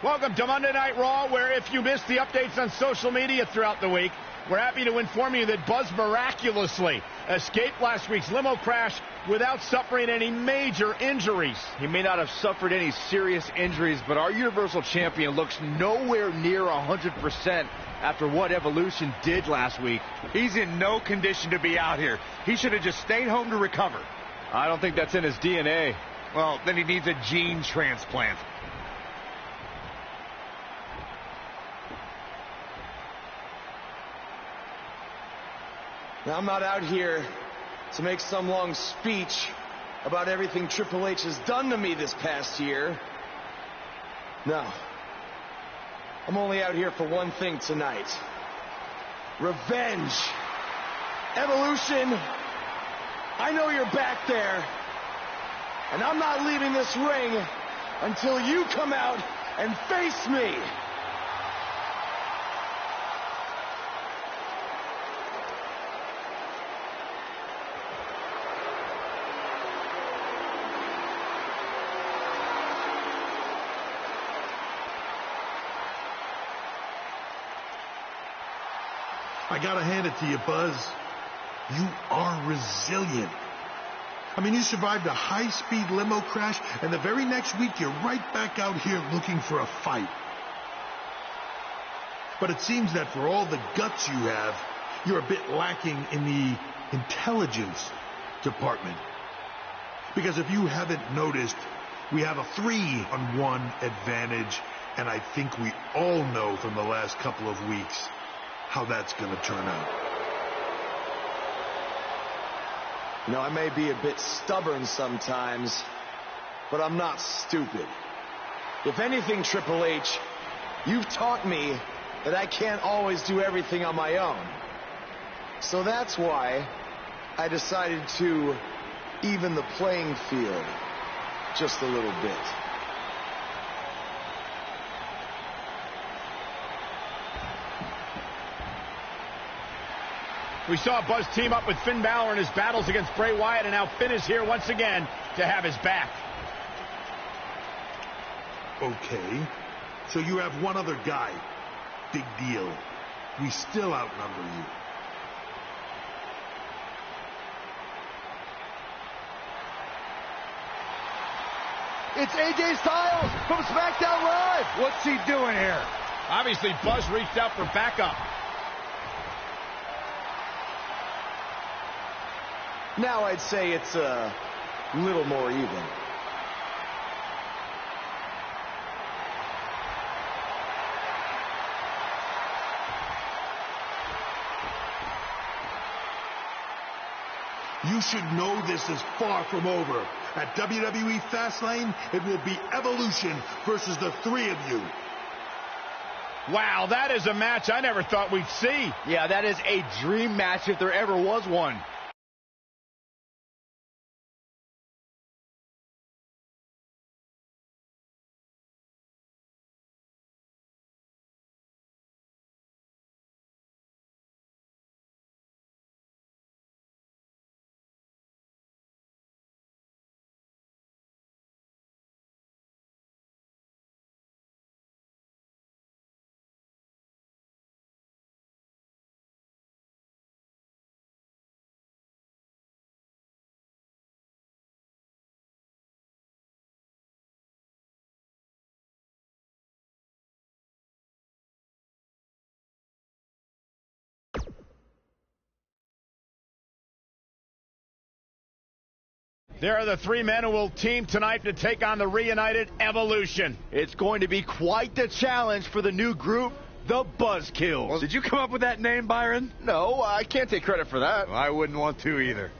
Welcome to Monday Night Raw, where if you missed the updates on social media throughout the week, we're happy to inform you that Buzz miraculously escaped last week's limo crash without suffering any major injuries. He may not have suffered any serious injuries, but our Universal Champion looks nowhere near 100% after what Evolution did last week. He's in no condition to be out here. He should have just stayed home to recover. I don't think that's in his DNA. Well, then he needs a gene transplant. Now, I'm not out here to make some long speech about everything Triple H has done to me this past year. No. I'm only out here for one thing tonight. Revenge. Evolution, I know you're back there. And I'm not leaving this ring until you come out and face me. I gotta hand it to you, Buzz. You are resilient. I mean, you survived a high-speed limo crash, and the very next week you're right back out here looking for a fight. But it seems that for all the guts you have, you're a bit lacking in the intelligence department. Because if you haven't noticed, we have a 3-on-1 advantage, and I think we all know from the last couple of weeks how that's going to turn out. You know, I may be a bit stubborn sometimes, but I'm not stupid. If anything, Triple H, you've taught me that I can't always do everything on my own. So that's why I decided to even the playing field just a little bit. We saw Buzz team up with Finn Balor in his battles against Bray Wyatt, and now Finn is here once again to have his back. Okay, so you have one other guy. Big deal. We still outnumber you. It's AJ Styles from SmackDown Live. What's he doing here? Obviously, Buzz reached out for backup. Now I'd say it's a little more even. You should know this is far from over. At WWE Fastlane, it will be Evolution versus the three of you. Wow, that is a match I never thought we'd see. Yeah, that is a dream match if there ever was one. There are the three men who will team tonight to take on the reunited Evolution. It's going to be quite the challenge for the new group, the Buzzkills. Well, did you come up with that name, Byron? No, I can't take credit for that. Well, I wouldn't want to either.